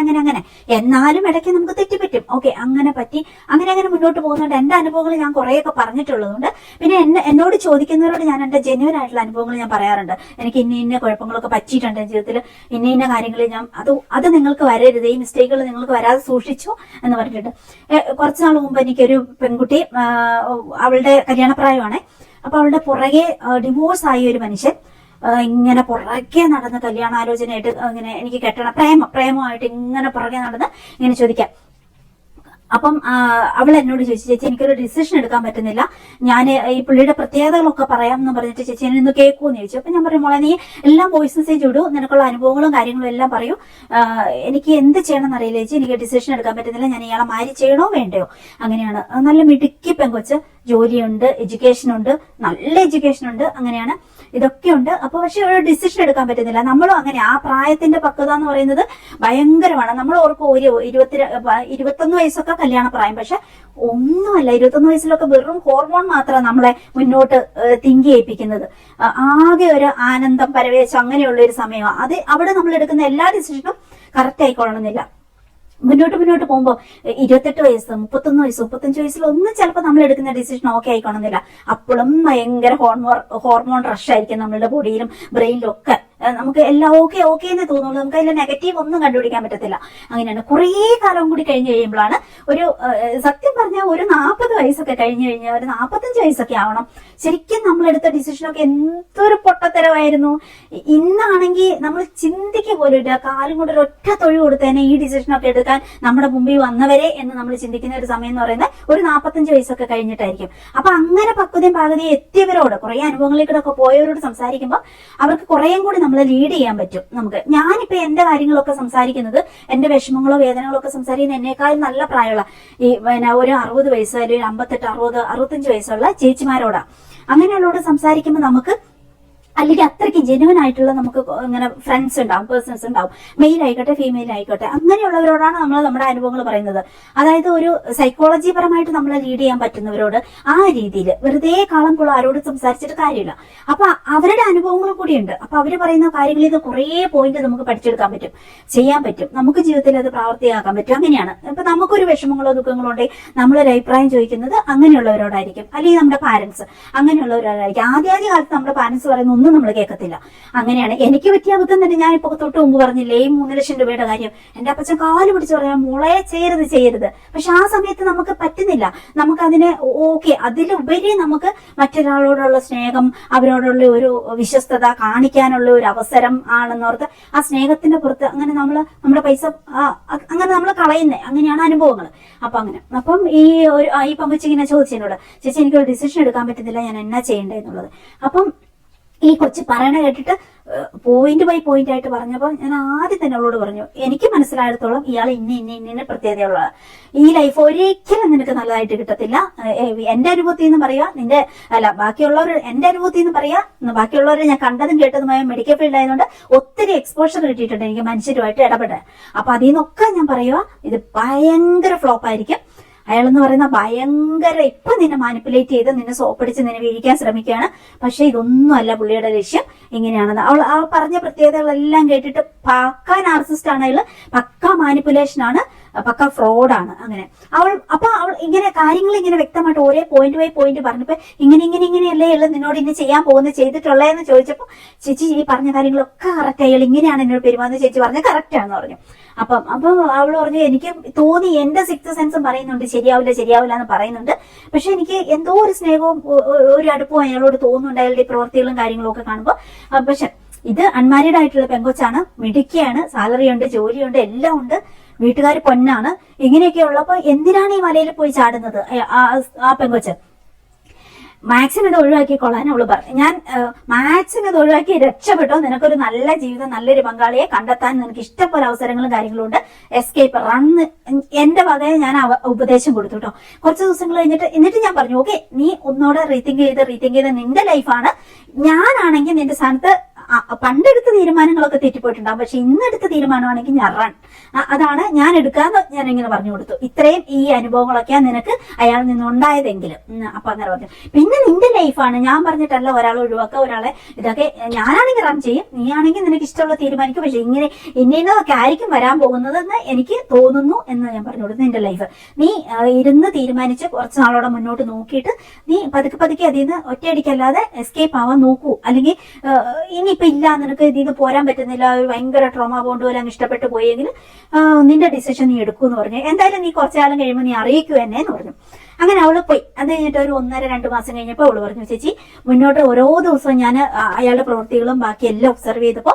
എന്നാലും ഇടയ്ക്ക് നമുക്ക് തെറ്റിപ്പറ്റും. ഓക്കെ, അങ്ങനെ പറ്റി അങ്ങനെ മുന്നോട്ട് പോകുന്നുണ്ട്. എന്റെ അനുഭവങ്ങൾ ഞാൻ കുറെയൊക്കെ പറഞ്ഞിട്ടുള്ളതുകൊണ്ട് പിന്നെ എന്നോട് ചോദിക്കുന്നവരോട് ഞാൻ എന്റെ ജെന്യുവൻ ആയിട്ടുള്ള അനുഭവങ്ങൾ ഞാൻ പറയാറുണ്ട്. എനിക്ക് ഇന്ന കുഴപ്പങ്ങളൊക്കെ പറ്റിയിട്ടുണ്ട് ജീവിതത്തിൽ, ഇന്ന കാര്യങ്ങൾ ഞാൻ അത് നിങ്ങൾക്ക് വരരുത്, ഈ മിസ്റ്റേക്കുകൾ നിങ്ങൾക്ക് വരാതെ സൂക്ഷിച്ചു എന്ന് പറഞ്ഞിട്ടുണ്ട്. കുറച്ചു നാൾ മുമ്പ് എനിക്കൊരു പെൺകുട്ടി, അവളുടെ കല്യാണപ്രായമാണ്. അപ്പൊ അവളുടെ പുറകെ ഡിവോഴ്സ് ആയ ഒരു മനുഷ്യൻ ഇങ്ങനെ പുറകെ നടന്ന് കല്യാണാലോചനയായിട്ട് ഇങ്ങനെ എനിക്ക് കെട്ടണം പ്രേമമായിട്ട് ഇങ്ങനെ പുറകെ നടന്ന് ഇങ്ങനെ ചോദിക്കാം. അപ്പം അവൾ എന്നോട് ചോദിച്ചു, ചേച്ചി എനിക്കൊരു ഡിസിഷൻ എടുക്കാൻ പറ്റുന്നില്ല, ഞാൻ ഈ പുള്ളിയുടെ പ്രത്യേകതകളൊക്കെ പറയാം എന്ന് പറഞ്ഞിട്ട് ചേച്ചി എന്നെ ഒന്ന് കേൾക്കുമെന്ന് ചോദിച്ചു. അപ്പൊ ഞാൻ പറയും, മോളെ നീ എല്ലാം വോയിസ് മെസ്സേജ് ഇടൂ, നിനക്കുള്ള അനുഭവങ്ങളും കാര്യങ്ങളും എല്ലാം പറയൂ, എനിക്ക് എന്ത് ചെയ്യണം എന്നറിയില്ല ചേച്ചി, എനിക്ക് ഡിസിഷൻ എടുക്കാൻ പറ്റുന്നില്ല, ഞാൻ ഇയാളെ മാരി ചെയ്യണോ വേണ്ടയോ. അങ്ങനെയാണ്. നല്ല മിടുക്കി പെങ്കൊച്ച്, ജോലിയുണ്ട്, എഡ്യൂക്കേഷനുണ്ട്, നല്ല എഡ്യൂക്കേഷനുണ്ട്, അങ്ങനെയാണ്, ഇതൊക്കെയുണ്ട്. അപ്പൊ പക്ഷെ ഒരു ഡിസിഷൻ എടുക്കാൻ പറ്റുന്നില്ല. നമ്മളും അങ്ങനെ ആ പ്രായത്തിന്റെ പക്വത എന്ന് പറയുന്നത് ഭയങ്കരമാണ്. നമ്മൾ ഓർക്കും ഒരു 21 വയസ്സൊക്കെ കല്യാണ പ്രായം, പക്ഷെ ഒന്നുമല്ല. 21 വയസ്സിലൊക്കെ വെറും ഹോർമോൺ മാത്രമാണ് നമ്മളെ മുന്നോട്ട് തിങ്ക് ചെയ്യിപ്പിക്കുന്നത്. ആകെ ഒരു ആനന്ദം, പരവേശം, അങ്ങനെയുള്ള ഒരു സമയമാണ് അത്. അവിടെ നമ്മൾ എടുക്കുന്ന എല്ലാ ഡിസിഷനും കറക്റ്റ് ആയിക്കൊള്ളണമെന്നില്ല. മുന്നോട്ട് പോകുമ്പോൾ 28 വയസ്സ്, 31 വയസ്സ്, 35 വയസ്സിലൊന്നും ചിലപ്പോൾ നമ്മൾ എടുക്കുന്ന ഡിസിഷൻ ഓക്കെ ആയിക്കണമെന്നില്ല. അപ്പോഴും ഭയങ്കര ഹോർമോൺ റഷ് ആയിരിക്കും നമ്മളുടെ ബോഡിയിലും ബ്രെയിനിലും ഒക്കെ. നമുക്ക് എല്ലാം ഓക്കെ എന്ന് തോന്നുള്ളൂ. നമുക്ക് അതിൽ നെഗറ്റീവ് ഒന്നും കണ്ടുപിടിക്കാൻ പറ്റത്തില്ല. അങ്ങനെയാണ്. കുറേ കാലം കൂടി കഴിഞ്ഞ് കഴിയുമ്പോഴാണ് ഒരു സത്യം പറഞ്ഞാൽ ഒരു 40 വയസ്സൊക്കെ കഴിഞ്ഞ് കഴിഞ്ഞാൽ ഒരു 45 വയസ്സൊക്കെ ആവണം ശരിക്കും നമ്മളെടുത്ത ഡിസിഷനൊക്കെ എന്തൊരു പൊട്ടത്തരമായിരുന്നു. ഇന്നാണെങ്കിൽ നമ്മൾ ചിന്തിക്കുക പോലും ഇല്ല, കാലും കൊണ്ട് ഒരു ഒറ്റ തൊഴിൽ കൊടുത്തേനെ ഈ ഡിസിഷനൊക്കെ എടുക്കാൻ നമ്മുടെ മുമ്പിൽ വന്നവരെ എന്ന് നമ്മൾ ചിന്തിക്കുന്ന ഒരു സമയം എന്ന് പറയുന്നത് ഒരു 45 വയസ്സൊക്കെ കഴിഞ്ഞിട്ടായിരിക്കും. അപ്പൊ അങ്ങനെ പക്വതയും പാകതയും എത്തിയവരോട്, കുറെ അനുഭവങ്ങളിലേക്കൊക്കെ പോയവരോട് സംസാരിക്കുമ്പോൾ അവർക്ക് കുറേയും കൂടി നമ്മളെ ലീഡ് ചെയ്യാൻ പറ്റും. നമുക്ക് ഞാനിപ്പോ എന്റെ കാര്യങ്ങളൊക്കെ സംസാരിക്കുന്നത്, എന്റെ വിഷമങ്ങളോ വേദനകളോ ഒക്കെ സംസാരിക്കുന്ന എന്നേക്കാൾ നല്ല പ്രായമുള്ള ഈ ഒരു 60 വയസ്സ് അല്ലെങ്കിൽ 58, 60, 65 വയസ്സുള്ള ചേച്ചിമാരോടാ. അങ്ങനെയുള്ളവരോട് സംസാരിക്കുമ്പോൾ നമുക്ക്, അല്ലെങ്കിൽ അത്രയ്ക്ക് ജെന്യുവൻ ആയിട്ടുള്ള നമുക്ക് ഇങ്ങനെ ഫ്രണ്ട്സ് ഉണ്ടാവും, പേഴ്സൺസ് ഉണ്ടാവും, മെയിൽ ആയിക്കോട്ടെ ഫീമെയിൽ ആയിക്കോട്ടെ, അങ്ങനെയുള്ളവരോടാണ് നമ്മൾ നമ്മുടെ അനുഭവങ്ങൾ പറയുന്നത്. അതായത് ഒരു സൈക്കോളജി പരമായിട്ട് നമ്മളെ ലീഡ് ചെയ്യാൻ പറ്റുന്നവരോട് ആ രീതിയിൽ വെറുതെ കാളം കുളം ആരോട് സംസാരിച്ചിട്ട് കാര്യമില്ല. അപ്പൊ അവരുടെ അനുഭവങ്ങളും കൂടിയുണ്ട്. അപ്പൊ അവര് പറയുന്ന കാര്യങ്ങളിൽ നിന്ന് കുറേ പോയിന്റ് നമുക്ക് പഠിച്ചെടുക്കാൻ പറ്റും, ചെയ്യാൻ പറ്റും, നമുക്ക് ജീവിതത്തിൽ അത് പ്രാവർത്തികമാക്കാൻ പറ്റും. അങ്ങനെയാണ്. ഇപ്പൊ നമുക്കൊരു വിഷമങ്ങളോ ദുഃഖങ്ങളോ ഉണ്ടെങ്കിൽ നമ്മളൊരു അഭിപ്രായം ചോദിക്കുന്നത് അങ്ങനെയുള്ളവരോടായിരിക്കും, അല്ലെങ്കിൽ നമ്മുടെ പാരന്റ്സ് അങ്ങനെയുള്ളവരോടായിരിക്കും. ആദ്യ കാലത്ത് നമ്മുടെ പാരന്റ്സ് പറയുന്ന നമ്മൾ കേൾക്കത്തില്ല. അങ്ങനെയാണ്. എനിക്ക് പറ്റിയ അബദ്ധം തന്നെ ഞാൻ ഇപ്പൊ തൊട്ട് മുമ്പ് പറഞ്ഞില്ലേ, ഈ 3 ലക്ഷം രൂപയുടെ കാര്യം. എന്റെ അപ്പച്ചൻ കാല് പിടിച്ച് പറയാം, മോളെ ചെയ്യരുത്. പക്ഷെ ആ സമയത്ത് നമുക്ക് പറ്റുന്നില്ല. നമുക്ക് അതിന് ഓക്കെ, അതിലുപരി നമുക്ക് മറ്റൊരാളോടുള്ള സ്നേഹം, അവരോടുള്ള ഒരു വിശ്വസ്തത കാണിക്കാനുള്ള ഒരു അവസരം ആണെന്നോർത്ത് ആ സ്നേഹത്തിന്റെ പുറത്ത് അങ്ങനെ നമ്മുടെ പൈസ അങ്ങനെ നമ്മൾ കളയുന്നേ. അങ്ങനെയാണ് അനുഭവങ്ങൾ. അപ്പം ഈ പങ്കുച്ചിങ്ങനെ ചോദിച്ചതിനോട്, ചേച്ചി എനിക്കൊരു ഡിസിഷൻ എടുക്കാൻ പറ്റുന്നില്ല, ഞാൻ എന്നാ ചെയ്യേണ്ടതെന്നുള്ളത്. അപ്പം ഈ കൊച്ചു പറയണ കേട്ടിട്ട് പോയിന്റ് ബൈ പോയിന്റ് ആയിട്ട് പറഞ്ഞപ്പോൾ ഞാൻ ആദ്യം തന്നെ അവളോട് പറഞ്ഞു, എനിക്ക് മനസ്സിലായിടത്തോളം ഇയാൾ ഇന്ന പ്രത്യേകതയുള്ള ഈ ലൈഫ് ഒരിക്കലും നിനക്ക് നല്ലതായിട്ട് കിട്ടത്തില്ല. എന്റെ അനുഭവത്തിൽ നിന്ന് പറയാ, എന്റെ അനുഭവത്തിൽ നിന്ന് പറയാ, ബാക്കിയുള്ളവരെ ഞാൻ കണ്ടതും കേട്ടതുമായ മെഡിക്കൽ ഫീൽഡ് ആയതുകൊണ്ട് ഒത്തിരി എക്സ്പോഷർ കിട്ടിയിട്ടുണ്ട് എനിക്ക് മനുഷ്യരുമായിട്ട് ഇടപെടാൻ. അപ്പൊ അതിൽ നിന്നൊക്കെ ഞാൻ പറയുക, ഇത് ഭയങ്കര ഫ്ലോപ്പ് ആയിരിക്കും. അയാളെന്ന് പറയുന്ന ഭയങ്കര ഇപ്പൊ നിന്നെ മാനിപ്പുലേറ്റ് ചെയ്ത് നിന്നെ സോപ്പടിച്ച് നിന്നെ വീഴിക്കാൻ ശ്രമിക്കുകയാണ്. പക്ഷെ ഇതൊന്നും അല്ല പുള്ളിയുടെ ലക്ഷ്യം. ഇങ്ങനെയാണെന്ന് അവൾ പറഞ്ഞ പ്രത്യേകതകളെല്ലാം കേട്ടിട്ട് പക്ക നാർസിസ്റ്റ് ആണ് അയാള്, പക്ക മാനിപ്പുലേഷൻ ആണ്. പക്ക ഫ്രോഡാണ്. അങ്ങനെ അവൾ ഇങ്ങനെ കാര്യങ്ങൾ ഇങ്ങനെ വ്യക്തമായിട്ട് ഓരോ പോയിന്റ് ബൈ പോയിന്റ് പറഞ്ഞപ്പോ ഇങ്ങനെയല്ലേ ഉള്ളത് നിന്നോട് ഇനി ചെയ്യാൻ പോകുന്നത് ചെയ്തിട്ടുള്ളതെന്ന് ചോദിച്ചപ്പോ ചേച്ചി ഈ പറഞ്ഞ കാര്യങ്ങളൊക്കെ കറക്റ്റ്, അയാൾ ഇങ്ങനെയാണ് എന്നോട് പെരുമാറുന്നത് ചേച്ചി പറഞ്ഞ കറക്റ്റ് ആണെന്ന് പറഞ്ഞു. അപ്പൊ അവൾ പറഞ്ഞു എനിക്ക് തോന്നി, എന്റെ സിക്സ് സെൻസും പറയുന്നുണ്ട് ശരിയാവില്ല എന്ന് പറയുന്നുണ്ട്. പക്ഷെ എനിക്ക് എന്തോ ഒരു സ്നേഹവും ഒരു അടുപ്പവും അയാളോട് തോന്നുന്നുണ്ട്, അയാളുടെ പ്രവൃത്തികളും കാര്യങ്ങളും ഒക്കെ കാണുമ്പോൾ. പക്ഷെ ഇത് അൺമാരീഡ് ആയിട്ടുള്ള പെങ്കൊച്ചാണ്, മിടുക്കിയാണ്, സാലറി ഉണ്ട്, ജോലിയുണ്ട്, എല്ലാം ഉണ്ട്, വീട്ടുകാർ പൊന്നാണ്. ഇങ്ങനെയൊക്കെ ഉള്ളപ്പോ എന്തിനാണ് ഈ മലയിൽ പോയി ചാടുന്നത് ആ പെങ്കൊച്ച്? മാക്സിമം ഇത് ഒഴിവാക്കിക്കൊള്ളാൻ അവള് പറഞ്ഞു. ഞാൻ മാക്സിമം ഇത് ഒഴിവാക്കി രക്ഷപ്പെട്ടോ, നിനക്കൊരു നല്ല ജീവിതം, നല്ലൊരു പങ്കാളിയെ കണ്ടെത്താൻ നിനക്ക് ഇഷ്ടംപോലെ അവസരങ്ങളും കാര്യങ്ങളും ഉണ്ട്, എസ്കേപ്പ് റണ്ണ് എന്റെ വകയെ ഞാൻ ഉപദേശം കൊടുത്തു കേട്ടോ. കുറച്ച് ദിവസങ്ങൾ എന്നിട്ട് ഞാൻ പറഞ്ഞു ഓക്കെ, നീ ഒന്നോടെ റീതിങ്ക് ചെയ്ത് നിന്റെ ലൈഫാണ്. ഞാനാണെങ്കിൽ നിന്റെ സ്ഥാനത്ത് പണ്ടെടുത്ത തീരുമാനങ്ങളൊക്കെ തെറ്റിപ്പോയിട്ടുണ്ടാവും, പക്ഷെ ഇന്നെടുത്ത തീരുമാനമാണെങ്കിൽ ഞാൻ അതാണ് ഞാൻ എടുക്കാന്ന് ഞാൻ ഇങ്ങനെ പറഞ്ഞു കൊടുത്തു. ഇത്രയും ഈ അനുഭവങ്ങളൊക്കെയാണ് നിനക്ക് അയാളിൽ നിന്നുണ്ടായതെങ്കിലും. അപ്പൊ അങ്ങനെ പറഞ്ഞു. പിന്നെ നിന്റെ ലൈഫാണ്, ഞാൻ പറഞ്ഞിട്ടല്ല ഒരാളെ ഒഴിവാക്കുക, ഒരാളെ ഇതൊക്കെ ഞാനാണെങ്കിൽ റൺ ചെയ്യും, നീ ആണെങ്കിൽ നിനക്ക് ഇഷ്ടമുള്ള തീരുമാനിക്കും, പക്ഷെ ഇന്നതൊക്കെ ആയിരിക്കും വരാൻ പോകുന്നതെന്ന് എനിക്ക് തോന്നുന്നു എന്ന് ഞാൻ പറഞ്ഞു കൊടുത്തു. നിന്റെ ലൈഫ് നീ ഇരുന്ന് തീരുമാനിച്ച് കുറച്ച് നാളോടെ മുന്നോട്ട് നോക്കിയിട്ട് നീ പതുക്കെ അതിൽ നിന്ന് ഒറ്റയടിക്കല്ലാതെ എസ്കേപ്പ് ആവാൻ നോക്കൂ. അല്ലെങ്കിൽ ഇനിയിപ്പോ ഇല്ല, നിനക്ക് ഇതിൽ നിന്ന് പോരാൻ പറ്റുന്നില്ല, ഒരു ഭയങ്കര ട്രോമ ബോണ്ട് പോലെ അങ്ങ് ഇഷ്ടപ്പെട്ടു പോയെങ്കിൽ നിന്റെ ഡിസിഷൻ നീ എടുക്കൂ എന്ന് പറഞ്ഞു. എന്തായാലും നീ കുറച്ചു കാലം കഴിയുമ്പോൾ നീ അറിയിക്കൂ എന്നെ എന്ന് പറഞ്ഞു. അങ്ങനെ അവള് പോയി. അത് കഴിഞ്ഞിട്ട് ഒരു 1.5-2 മാസം കഴിഞ്ഞപ്പോൾ അവള് പറഞ്ഞു ചേച്ചി മുന്നോട്ട് ഓരോ ദിവസവും ഞാൻ അയാളുടെ പ്രവൃത്തികളും ബാക്കി എല്ലാം ഒബ്സർവ് ചെയ്തപ്പോ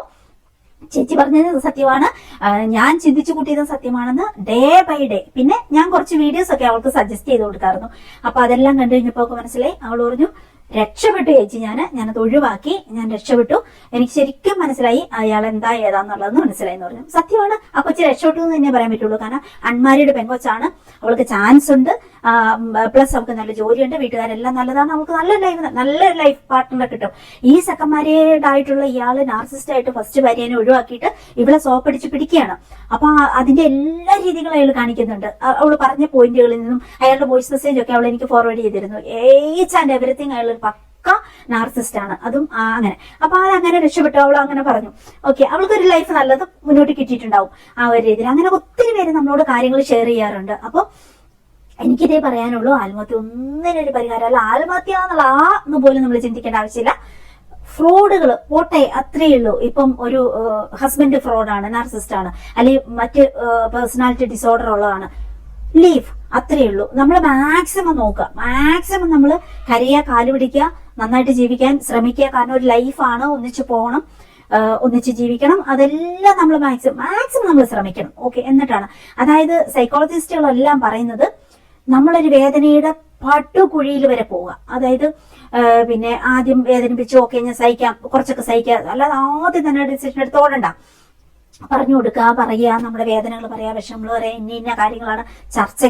ചേച്ചി പറഞ്ഞത് സത്യമാണ്, ഞാൻ ചിന്തിച്ചു കൂട്ടിയതും സത്യമാണെന്ന് ഡേ ബൈ ഡേ. പിന്നെ ഞാൻ കുറച്ച് വീഡിയോസ് ഒക്കെ അവൾക്ക് സജസ്റ്റ് ചെയ്ത് കൊടുത്തായിരുന്നു. അപ്പൊ അതെല്ലാം കണ്ടു കഴിഞ്ഞപ്പോ മനസ്സിലായി. അവൾ പറഞ്ഞു രക്ഷപ്പെട്ടു ചേച്ചി, ഞാനത് ഒഴിവാക്കി, ഞാൻ രക്ഷപ്പെട്ടു, എനിക്ക് ശരിക്കും മനസ്സിലായി അയാൾ എന്താ ഏതാന്നുള്ളതെന്ന് മനസ്സിലായി എന്ന് പറഞ്ഞു. സത്യമാണ്, ആ കൊച്ചി രക്ഷപ്പെട്ടു എന്ന് തന്നെ പറയാൻ പറ്റുള്ളൂ. കാരണം അൺമാരീഡ് പെങ്കൊച്ചാണ്, അവൾക്ക് ചാൻസ് ഉണ്ട്, പ്ലസ് അവൾക്ക് നല്ല ജോലിയുണ്ട്, വീട്ടുകാരെല്ലാം നല്ലതാണ്, അവൾക്ക് നല്ല ലൈഫ് പാർട്ട്ണറെ കിട്ടും. ഈ സെക്കൻഡ് മാരീഡ് ആയിട്ടുള്ള ഇയാള് നാർസിസ്റ്റ് ആയിട്ട് ഫസ്റ്റ് ഭാര്യനെ ഒഴിവാക്കിയിട്ട് ഇവളെ സോപ്പടിച്ച് പിടിക്കുകയാണ്. അപ്പൊ അതിന്റെ എല്ലാ രീതികളും അയാൾ കാണിക്കുന്നുണ്ട്. അവള് പറഞ്ഞ പോയിന്റുകളിൽ നിന്നും അയാളുടെ വോയിസ് മെസ്സേജ് ഒക്കെ അവൾ എനിക്ക് ഫോർവേഡ് ചെയ്തിരുന്നു. ഈച്ച് ആൻഡ് എവറിത്തിങ് അയാൾ പക്ക നാർസിസ്റ്റ് ആണ്. അതും അങ്ങനെ. അപ്പൊ അതങ്ങനെ രക്ഷപ്പെട്ടു. അവൾ അങ്ങനെ പറഞ്ഞു ഓക്കെ, അവൾക്കൊരു ലൈഫ് നല്ലത് മുന്നോട്ട് കിട്ടിയിട്ടുണ്ടാവും ആ ഒരു രീതിയിൽ. അങ്ങനെ ഒത്തിരി പേര് നമ്മളോട് കാര്യങ്ങൾ ഷെയർ ചെയ്യാറുണ്ട്. അപ്പൊ എനിക്കിതേ പറയാനുള്ളൂ, ആത്മഹത്യ ഒന്നിനൊരു പരിഹാരമല്ല. ആത്മഹത്യ എന്നുള്ള എന്ന് പോലും നമ്മൾ ചിന്തിക്കേണ്ട ആവശ്യമില്ല. ഫ്രോഡുകൾ പോട്ടെ, അത്രയേ ഉള്ളൂ. ഇപ്പം ഒരു ഹസ്ബൻഡ് ഫ്രോഡാണ്, നാർസിസ്റ്റ് ആണ്, അല്ലെങ്കിൽ മറ്റ് പേഴ്സണാലിറ്റി ഡിസോർഡർ ഉള്ളതാണ്, ലീവ്, അത്രയേ ഉള്ളൂ. നമ്മൾ മാക്സിമം നോക്കുക, മാക്സിമം നമ്മൾ കരയുക, കാലുപിടിക്കുക, നന്നായിട്ട് ജീവിക്കാൻ ശ്രമിക്കുക. കാരണം ഒരു ലൈഫാണ്, ഒന്നിച്ച് പോകണം, ഒന്നിച്ച് ജീവിക്കണം, അതെല്ലാം നമ്മൾ മാക്സിമം നമ്മൾ ശ്രമിക്കണം. ഓക്കെ, എന്നിട്ടാണ് അതായത് സൈക്കോളജിസ്റ്റുകളെല്ലാം പറയുന്നത് നമ്മളൊരു വേദനയുടെ പട്ടുകുഴിയിൽ വരെ പോവുക. അതായത് പിന്നെ ആദ്യം വേദനിപ്പിച്ച് ഓക്കെ ഞാൻ സഹിക്കാം, കുറച്ചൊക്കെ സഹിക്കാം, അല്ലാതെ ആദ്യം തന്നെ ഡിസിഷൻ എടുത്ത് ഓടണ്ട. പറഞ്ഞു കൊടുക്കുക, പറയുക, നമ്മുടെ വേദനകൾ പറയാ, വിഷമങ്ങൾ പറയാ, ഇന്ന കാര്യങ്ങളാണ് ചർച്ച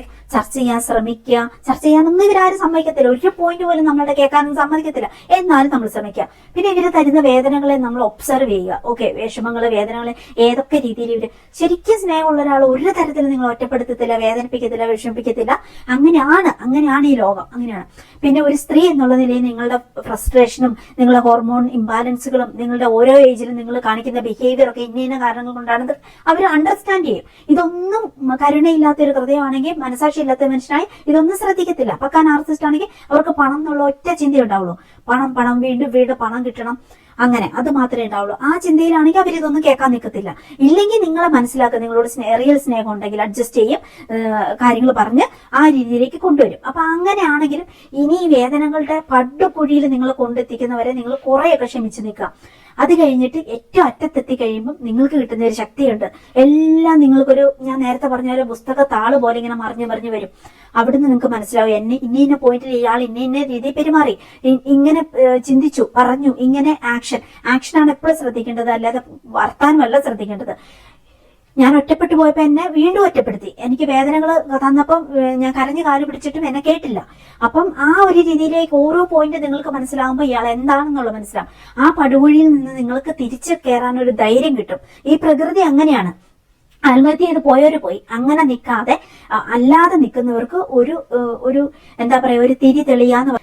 ചെയ്യാൻ ശ്രമിക്കുക. ചർച്ച ചെയ്യാനൊന്നും ഇവരാരും സമ്മതിക്കത്തില്ല, ഒരു പോയിന്റ് പോലും നമ്മളുടെ കേൾക്കാനൊന്നും സമ്മതിക്കത്തില്ല. എന്നാലും നമ്മൾ ശ്രമിക്കുക. പിന്നെ ഇവര് തരുന്ന വേദനകളെ നമ്മൾ ഒബ്സർവ് ചെയ്യുക. ഓക്കെ, വിഷമങ്ങള്, വേദനകളെ ഏതൊക്കെ രീതിയിൽ ഇവര് ശരിക്കും സ്നേഹമുള്ള ഒരാൾ ഒരു തരത്തിൽ നിങ്ങൾ ഒറ്റപ്പെടുത്തത്തില്ല, വേദനിപ്പിക്കത്തില്ല, വിഷമിപ്പിക്കത്തില്ല. അങ്ങനെയാണ് ഈ ലോകം, അങ്ങനെയാണ്. പിന്നെ ഒരു സ്ത്രീ എന്നുള്ള നിലയിൽ നിങ്ങളുടെ ഫ്രസ്ട്രേഷനും നിങ്ങളുടെ ഹോർമോൺ ഇംബാലൻസുകളും നിങ്ങളുടെ ഓരോ ഏജിലും നിങ്ങൾ കാണിക്കുന്ന ബിഹേവിയർ ഒക്കെ ഇന്ന കാരണങ്ങൾ കൊണ്ടാണ് അവർ അണ്ടർസ്റ്റാൻഡ് ചെയ്യും. ഇതൊന്നും കരുണയില്ലാത്ത ഒരു ഹൃദയമാണെങ്കിൽ, മനസാക്ഷി ഇല്ലാത്ത മനുഷ്യനായി ഇതൊന്നും ശ്രദ്ധിക്കത്തില്ല. പക്കാ നാർസിസ്റ്റ് ആണെങ്കിൽ അവർക്ക് പണം എന്നുള്ള ഒറ്റ ചിന്തയേ ഉണ്ടാവുള്ളൂ. പണം വീണ്ടും പണം കിട്ടണം, അങ്ങനെ അത് മാത്രമേ ഉണ്ടാവുള്ളൂ. ആ ചിന്തയിലാണെങ്കിൽ അവരിതൊന്നും കേൾക്കാൻ നിൽക്കത്തില്ല. ഇല്ലെങ്കിൽ നിങ്ങളെ മനസ്സിലാക്കുക, നിങ്ങളോട് റിയൽ സ്നേഹം ഉണ്ടെങ്കിൽ അഡ്ജസ്റ്റ് ചെയ്യും, കാര്യങ്ങൾ പറഞ്ഞ് ആ രീതിയിലേക്ക് കൊണ്ടുവരും. അപ്പൊ അങ്ങനെയാണെങ്കിലും ഇനി ഈ വേദനകളുടെ പടുകുഴിയിൽ നിങ്ങൾ കൊണ്ടെത്തിക്കുന്നവരെ നിങ്ങൾ കുറെയൊക്കെ ക്ഷമിച്ചു നിൽക്കുക. അത് കഴിഞ്ഞിട്ട് ഏറ്റവും അറ്റത്തെത്തി കഴിയുമ്പോൾ നിങ്ങൾക്ക് കിട്ടുന്ന ഒരു ശക്തിയുണ്ട്. എല്ലാം നിങ്ങൾക്കൊരു, ഞാൻ നേരത്തെ പറഞ്ഞ പോലെ പുസ്തക താള് പോലെ ഇങ്ങനെ മറിഞ്ഞു വരും. അവിടുന്ന് നിങ്ങൾക്ക് മനസ്സിലാവും ഇന്ന പോയിന്റിൽ ഇയാൾ ഇന്ന രീതിയിൽ പെരുമാറി, ഇങ്ങനെ ചിന്തിച്ചു, പറഞ്ഞു, ഇങ്ങനെ ആക്ഷനാണ് എപ്പോഴും ശ്രദ്ധിക്കേണ്ടത്, അല്ലാതെ വർത്താനമല്ല ശ്രദ്ധിക്കേണ്ടത്. ഞാൻ ഒറ്റപ്പെട്ടു പോയപ്പോ എന്നെ വീണ്ടും ഒറ്റപ്പെടുത്തി. എനിക്ക് വേദനകൾ തന്നപ്പം ഞാൻ കരഞ്ഞു കാല് പിടിച്ചിട്ടും എന്നെ കേട്ടില്ല. അപ്പം ആ ഒരു രീതിയിലേക്ക് ഓരോ പോയിന്റ് നിങ്ങൾക്ക് മനസ്സിലാകുമ്പോൾ ഇയാൾ എന്താണെന്നുള്ള മനസ്സിലാവും. ആ പടുകുഴിയിൽ നിന്ന് നിങ്ങൾക്ക് തിരിച്ചു കയറാൻ ഒരു ധൈര്യം കിട്ടും. ഈ പ്രകൃതി അങ്ങനെയാണ്. ആത്മഹത്യ ചെയ്ത് പോയവര് പോയി, അങ്ങനെ നിൽക്കാതെ അല്ലാതെ നിൽക്കുന്നവർക്ക് ഒരു എന്താ പറയാ, ഒരു തിരി തെളിയാന്ന്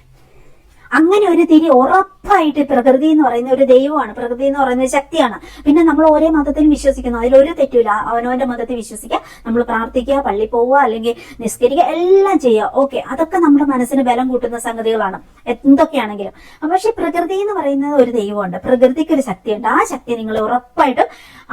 അങ്ങനെ ഒരു തിരി ഉറപ്പായിട്ട് പ്രകൃതി എന്ന് പറയുന്ന ഒരു ദൈവമാണ്, പ്രകൃതി എന്ന് പറയുന്ന ഒരു ശക്തിയാണ്. പിന്നെ നമ്മൾ ഓരോ മതത്തിലും വിശ്വസിക്കുന്നു, അതിലൊരു തെറ്റില്ല. അവനവന്റെ മതത്തിൽ വിശ്വസിക്കുക, നമ്മൾ പ്രാർത്ഥിക്കുക, പള്ളി പോവുക, അല്ലെങ്കിൽ നിസ്കരിക്കുക, എല്ലാം ചെയ്യുക. ഓക്കെ, അതൊക്കെ നമ്മുടെ മനസ്സിന് ബലം കൂട്ടുന്ന സംഗതികളാണ് എന്തൊക്കെയാണെങ്കിലും. പക്ഷെ പ്രകൃതി എന്ന് പറയുന്നത് ഒരു ദൈവമുണ്ട്, പ്രകൃതിക്ക് ഒരു ശക്തിയുണ്ട്. ആ ശക്തി നിങ്ങൾ ഉറപ്പായിട്ടും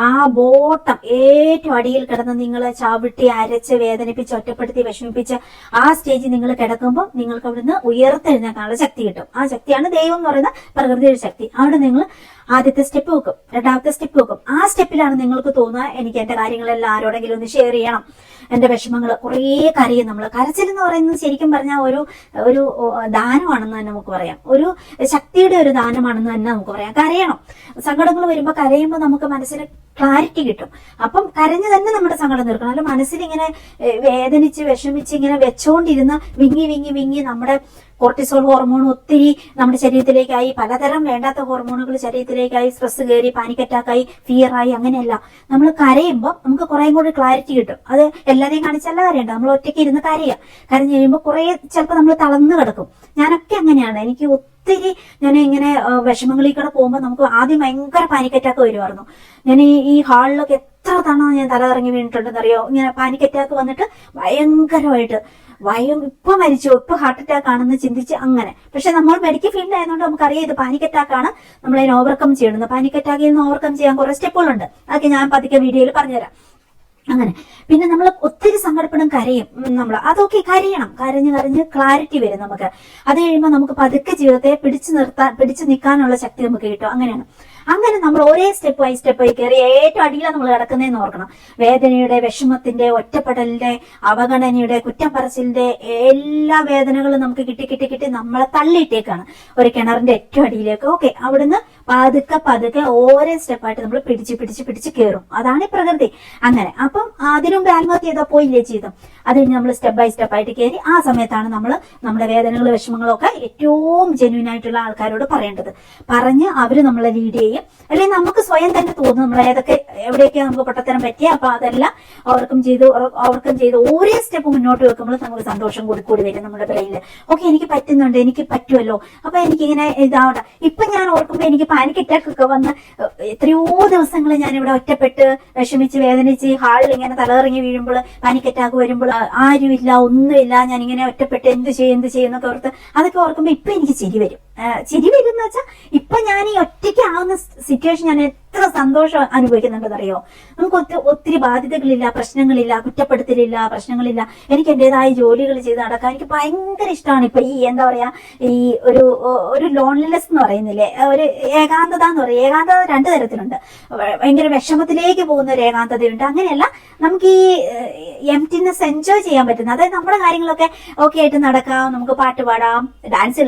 ആ ബോട്ടം ഏറ്റവും അടിയിൽ കിടന്ന് നിങ്ങളെ ചവിട്ടി അരച്ച് വേദനിപ്പിച്ച് ഒറ്റപ്പെടുത്തി വിഷമിപ്പിച്ച് ആ സ്റ്റേജിൽ നിങ്ങൾ കിടക്കുമ്പോൾ നിങ്ങൾക്ക് അവിടുന്ന് ഉയർത്തെഴുന്നേക്കാനുള്ള ശക്തി കിട്ടും. ആ ശക്തിയാണ് ദൈവം എന്ന് പറയുന്ന പ്രകൃതിയുടെ ശക്തി. അവിടെ നിങ്ങൾ ആദ്യത്തെ സ്റ്റെപ്പ് വെക്കും, രണ്ടാമത്തെ സ്റ്റെപ്പ് വെക്കും. ആ സ്റ്റെപ്പിലാണ് നിങ്ങൾക്ക് തോന്നുക എനിക്ക് എന്റെ കാര്യങ്ങളെല്ലാം ആരോടെങ്കിലും ഒന്ന് ഷെയർ ചെയ്യണം, എന്റെ വിഷമങ്ങൾ. കുറേ കരയും നമ്മൾ. കരച്ചിൽ എന്ന് പറയുന്നത് ശരിക്കും പറഞ്ഞാൽ ഒരു ദാനമാണെന്ന് തന്നെ നമുക്ക് പറയാം, ഒരു ശക്തിയുടെ ഒരു ദാനമാണെന്ന് തന്നെ നമുക്ക് പറയാം. കരയണം. സങ്കടങ്ങൾ വരുമ്പോൾ കരയുമ്പോൾ നമുക്ക് മനസ്സിന് ക്ലാരിറ്റി കിട്ടും. അപ്പം കരഞ്ഞു തന്നെ നമ്മുടെ സങ്കടം തീർക്കണം. അല്ല മനസ്സിൽ ഇങ്ങനെ വേദനിച്ച് വിഷമിച്ച് ഇങ്ങനെ വെച്ചോണ്ടിരുന്ന് വിങ്ങി വിങ്ങി വിങ്ങി നമ്മുടെ കോർട്ടിസോൾ ഹോർമോൺ ഒത്തിരി നമ്മുടെ ശരീരത്തിലേക്കായി, പലതരം വേണ്ടാത്ത ഹോർമോണുകൾ ശരീരത്തിലേക്കായി, സ്ട്രെസ് കയറി, പാനിക് അറ്റാക്കായി, ഫിയറായി. അങ്ങനെയല്ല, നമ്മൾ കരയുമ്പോൾ നമുക്ക് കുറേ കൂടി ക്ലാരിറ്റി കിട്ടും. അത് എല്ലാവരെയും കാണിച്ചല്ല കരയണ്ട, നമ്മൾ ഒറ്റയ്ക്ക് ഇരുന്ന് കരയുക. കരഞ്ഞു കഴിയുമ്പോൾ കുറേ ചിലപ്പോൾ നമ്മൾ തളർന്നു കിടക്കും. ഞാനൊക്കെ അങ്ങനെയാണ്. എനിക്ക് ഒത്തിരി ഞാൻ ഇങ്ങനെ വിഷമങ്ങളിൽ കൂടെ പോകുമ്പോൾ നമുക്ക് ആദ്യം ഭയങ്കര പാനിക് അറ്റാക്ക് വരുമായിരുന്നു. ഞാൻ ഈ ഹാളിലൊക്കെ എത്ര തവണ ഞാൻ തലകറങ്ങി വീണിട്ടുണ്ടെന്നറിയോ. ഇങ്ങനെ പാനിക് അറ്റാക്ക് വന്നിട്ട് ഭയങ്കരമായിട്ട് ഇപ്പൊ മരിച്ചു, ഇപ്പൊ ഹാർട്ട് അറ്റാക്ക് ആണെന്ന് ചിന്തിച്ച് അങ്ങനെ. പക്ഷെ നമ്മൾ മെഡിക്കൽ ഫീൽഡ് ആയതുകൊണ്ട് നമുക്കറിയാം ഇത് പാനിക് അറ്റാക്ക് ആണ്, നമ്മൾ അതിനെ ഓവർകം ചെയ്യണമെന്ന്. പാനിക് അറ്റാക്കിൽ നിന്ന് ഓവർകം ചെയ്യാൻ കുറെ സ്റ്റെപ്പുകളുണ്ട്. അതൊക്കെ ഞാൻ പതുക്കെ വീഡിയോയിൽ പറഞ്ഞുതരാം. അങ്ങനെ പിന്നെ നമ്മൾ ഒത്തിരി സങ്കടപ്പെടും, കരയും. നമ്മൾ അതൊക്കെ കരയണം. കരഞ്ഞ് ക്ലാരിറ്റി വരും നമുക്ക്. അത് കഴിയുമ്പോൾ നമുക്ക് പതുക്കെ ജീവിതത്തെ പിടിച്ചു നിൽക്കാനുള്ള ശക്തി നമുക്ക് കിട്ടും. അങ്ങനെയാണ്. അങ്ങനെ നമ്മൾ ഓരോ സ്റ്റെപ്പായി കയറി ഏറ്റവും അടിയിലാണ് നമ്മൾ കിടക്കുന്നതെന്ന് ഓർക്കണം. വേദനയുടെ, വിഷമത്തിന്റെ, ഒറ്റപ്പെടലിന്റെ, അവഗണനയുടെ, കുറ്റം പറച്ചിലിന്റെ എല്ലാ വേദനകളും നമുക്ക് കിട്ടി നമ്മളെ തള്ളിയിട്ടേക്കാണ് ഒരു കിണറിന്റെ ഏറ്റവും അടിയിലേക്ക്. ഓക്കെ, അവിടുന്ന് പതുക്കെ ഓരോ സ്റ്റെപ്പായിട്ട് നമ്മൾ പിടിച്ച് കയറും. അതാണ് ഈ പ്രകൃതി. അങ്ങനെ അപ്പം അതിനും ആത്മഹത്യ ചെയ്താൽ പോയില്ലേ ചെയ്തും. അത് കഴിഞ്ഞ് നമ്മൾ സ്റ്റെപ്പ് ബൈ സ്റ്റെപ്പായിട്ട് കയറി ആ സമയത്താണ് നമ്മൾ നമ്മുടെ വേദനകളും വിഷമങ്ങളും ഒക്കെ ഏറ്റവും ജെന്യൂൻ ആയിട്ടുള്ള ആൾക്കാരോട് പറയേണ്ടത്. പറഞ്ഞ് അവര് നമ്മളെ ലീഡ് ചെയ്യും. അല്ലെങ്കിൽ നമുക്ക് സ്വയം തന്നെ തോന്നും നമ്മൾ എവിടെയൊക്കെ നമുക്ക് പൊട്ടത്തരം പറ്റിയ, അപ്പൊ അതെല്ലാം അവർക്കും ചെയ്ത് ഓരോ സ്റ്റെപ്പ് മുന്നോട്ട് വെക്കുമ്പോൾ നമുക്ക് സന്തോഷം കൂടി വരും നമ്മുടെ ബ്രെയിനിൽ. ഓക്കെ, എനിക്ക് പറ്റുന്നുണ്ട്, എനിക്ക് പറ്റുമല്ലോ, അപ്പൊ എനിക്കിങ്ങനെ ഇതാവണ്ട. ഇപ്പൊ ഞാൻ ഓർക്കുമ്പോ എനിക്ക് പാനിക് അറ്റാക്ക് ഒക്കെ വന്ന് എത്രയോ ദിവസങ്ങൾ ഞാൻ ഇവിടെ ഒറ്റപ്പെട്ട് വിഷമിച്ച് വേദനിച്ച് ഹാളിൽ ഇങ്ങനെ തലകറങ്ങി വീഴുമ്പോൾ, പാനിക് അറ്റാക്ക് വരുമ്പോൾ ആരുമില്ല, ഒന്നുമില്ല, ഞാൻ ഇങ്ങനെ ഒറ്റപ്പെട്ട് എന്ത് ചെയ്യുന്നൊക്കെ അതൊക്കെ ഓർക്കുമ്പോ ഇപ്പൊ എനിക്ക് ചിരി വരും. ചിരി വരും എന്ന് വെച്ചാൽ ഇപ്പൊ ഞാൻ ഈ ഒറ്റയ്ക്ക് ആവുന്ന സിറ്റുവേഷൻ ഞാൻ എത്ര സന്തോഷം അനുഭവിക്കുന്നുണ്ടെന്നറിയോ. നമുക്ക് ഒത്തിരി ബാധ്യതകളില്ല, പ്രശ്നങ്ങളില്ല, കുറ്റപ്പെടുത്തലില്ല, പ്രശ്നങ്ങളില്ല. എനിക്ക് എന്റേതായ ജോലികൾ ചെയ്ത് നടക്കാൻ എനിക്ക് ഭയങ്കര ഇഷ്ടമാണ്. ഇപ്പൊ ഈ എന്താ പറയാ, ഈ ഒരു ലോൺലിനെസ് എന്ന് പറയുന്നില്ലേ, ഒരു ഏകാന്തത എന്ന് പറയും. ഏകാന്തത രണ്ടു തരത്തിലുണ്ട്. ഭയങ്കര വിഷമത്തിലേക്ക് പോകുന്ന ഒരു ഏകാന്തതയുണ്ട്. അങ്ങനെയല്ല, നമുക്ക് ഈ എംപ്റ്റിനെസ് എൻജോയ് ചെയ്യാൻ പറ്റുന്ന, അതായത് നമ്മുടെ കാര്യങ്ങളൊക്കെ ഓക്കെ ആയിട്ട് നടക്കാം, നമുക്ക് പാട്ട് പാടാം, ഡാൻസ്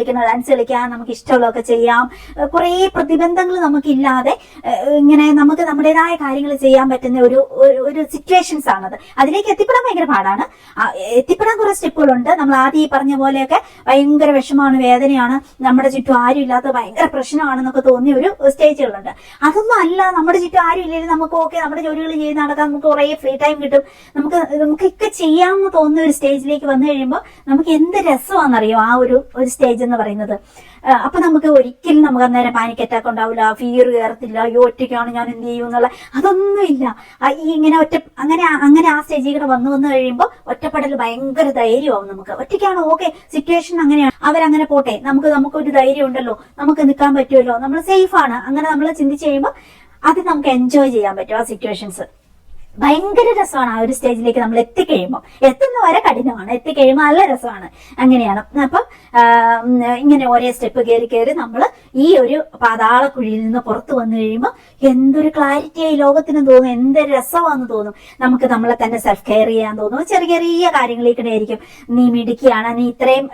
കളിക്കാം, നമുക്ക് ഇഷ്ടമുള്ളതൊക്കെ ചെയ്യാം. കുറെ പ്രതിബന്ധങ്ങൾ നമുക്കില്ലാതെ ഇങ്ങനെ നമുക്ക് നമ്മുടേതായ കാര്യങ്ങൾ ചെയ്യാൻ പറ്റുന്ന ഒരു സിറ്റുവേഷൻസ് ആണത്. അതിലേക്ക് എത്തിപ്പെടാൻ ഭയങ്കര പാടാണ്. എത്തിപ്പെടാൻ കുറെ സ്റ്റെപ്പുകളുണ്ട്. നമ്മൾ ആദ്യം ഈ പറഞ്ഞ പോലെയൊക്കെ ഭയങ്കര വിഷമമാണ്, വേദനയാണ്, നമ്മുടെ ചുറ്റും ആരും ഇല്ലാത്ത ഭയങ്കര പ്രശ്നമാണെന്നൊക്കെ തോന്നിയ ഒരു സ്റ്റേജുകളുണ്ട്. അതൊന്നും അല്ല. നമ്മുടെ ചുറ്റും ആരും ഇല്ലെങ്കിൽ നമുക്ക് ഓക്കെ നമ്മുടെ ജോലികൾ ചെയ്ത് നടക്കാൻ നമുക്ക് കുറെ ഫ്രീ ടൈം കിട്ടും. നമുക്കൊക്കെ ചെയ്യാമെന്ന് തോന്നുന്ന ഒരു സ്റ്റേജിലേക്ക് വന്നു കഴിയുമ്പോൾ നമുക്ക് എന്ത് രസമാണെന്നറിയോ ആ ഒരു സ്റ്റേജ് എന്ന് പറയുന്നത്. അപ്പൊ നമുക്ക് ഒരിക്കലും നമുക്ക് അന്നേരം പാനിക് അറ്റാക്ക് ഉണ്ടാവില്ല, ഫിയർ കയറത്തില്ല, അയ്യോ ഒറ്റയ്ക്കാണ് ഞാൻ എന്ത് ചെയ്യും എന്നുള്ള അതൊന്നുമില്ല. ഈ ഇങ്ങനെ അങ്ങനെ ആ സ്റ്റേജിൽ കൂടെ വന്നു കഴിയുമ്പോൾ ഒറ്റപ്പെടൽ ഭയങ്കര ധൈര്യമാവും. നമുക്ക് ഒറ്റയ്ക്കാണ്, ഓക്കെ സിറ്റുവേഷൻ അങ്ങനെയാണ്, അവരങ്ങനെ പോട്ടെ, നമുക്കൊരു ധൈര്യം ഉണ്ടല്ലോ, നമുക്ക് നിൽക്കാൻ പറ്റുമല്ലോ, നമ്മൾ സേഫ് ആണ്. അങ്ങനെ നമ്മൾ ചിന്തിച്ച് കഴിയുമ്പോൾ അത് നമുക്ക് എൻജോയ് ചെയ്യാൻ പറ്റും. ആ സിറ്റുവേഷൻസ് ഭയങ്കര രസമാണ്. ആ ഒരു സ്റ്റേജിലേക്ക് നമ്മൾ എത്തിക്കഴിയുമ്പോൾ, എത്തുന്ന വരെ കഠിനമാണ്, എത്തിക്കഴിയുമ്പോൾ നല്ല രസമാണ്. അങ്ങനെയാണ്. അപ്പം ഇങ്ങനെ ഓരോ സ്റ്റെപ്പ് കയറി നമ്മൾ ഈ ഒരു പാതാളക്കുഴിയിൽ നിന്ന് പുറത്തു വന്നു കഴിയുമ്പോൾ എന്തൊരു ക്ലാരിറ്റിയായി ലോകത്തിന് തോന്നും, എന്തൊരു രസമാണെന്ന് തോന്നും. നമുക്ക് നമ്മളെ തന്നെ സെൽഫ് കെയർ ചെയ്യാൻ തോന്നും. ചെറിയ കാര്യങ്ങളിലേക്കിടെ ആയിരിക്കും, നീ മിടുക്കിയാണ്, നീ ഇത്രയും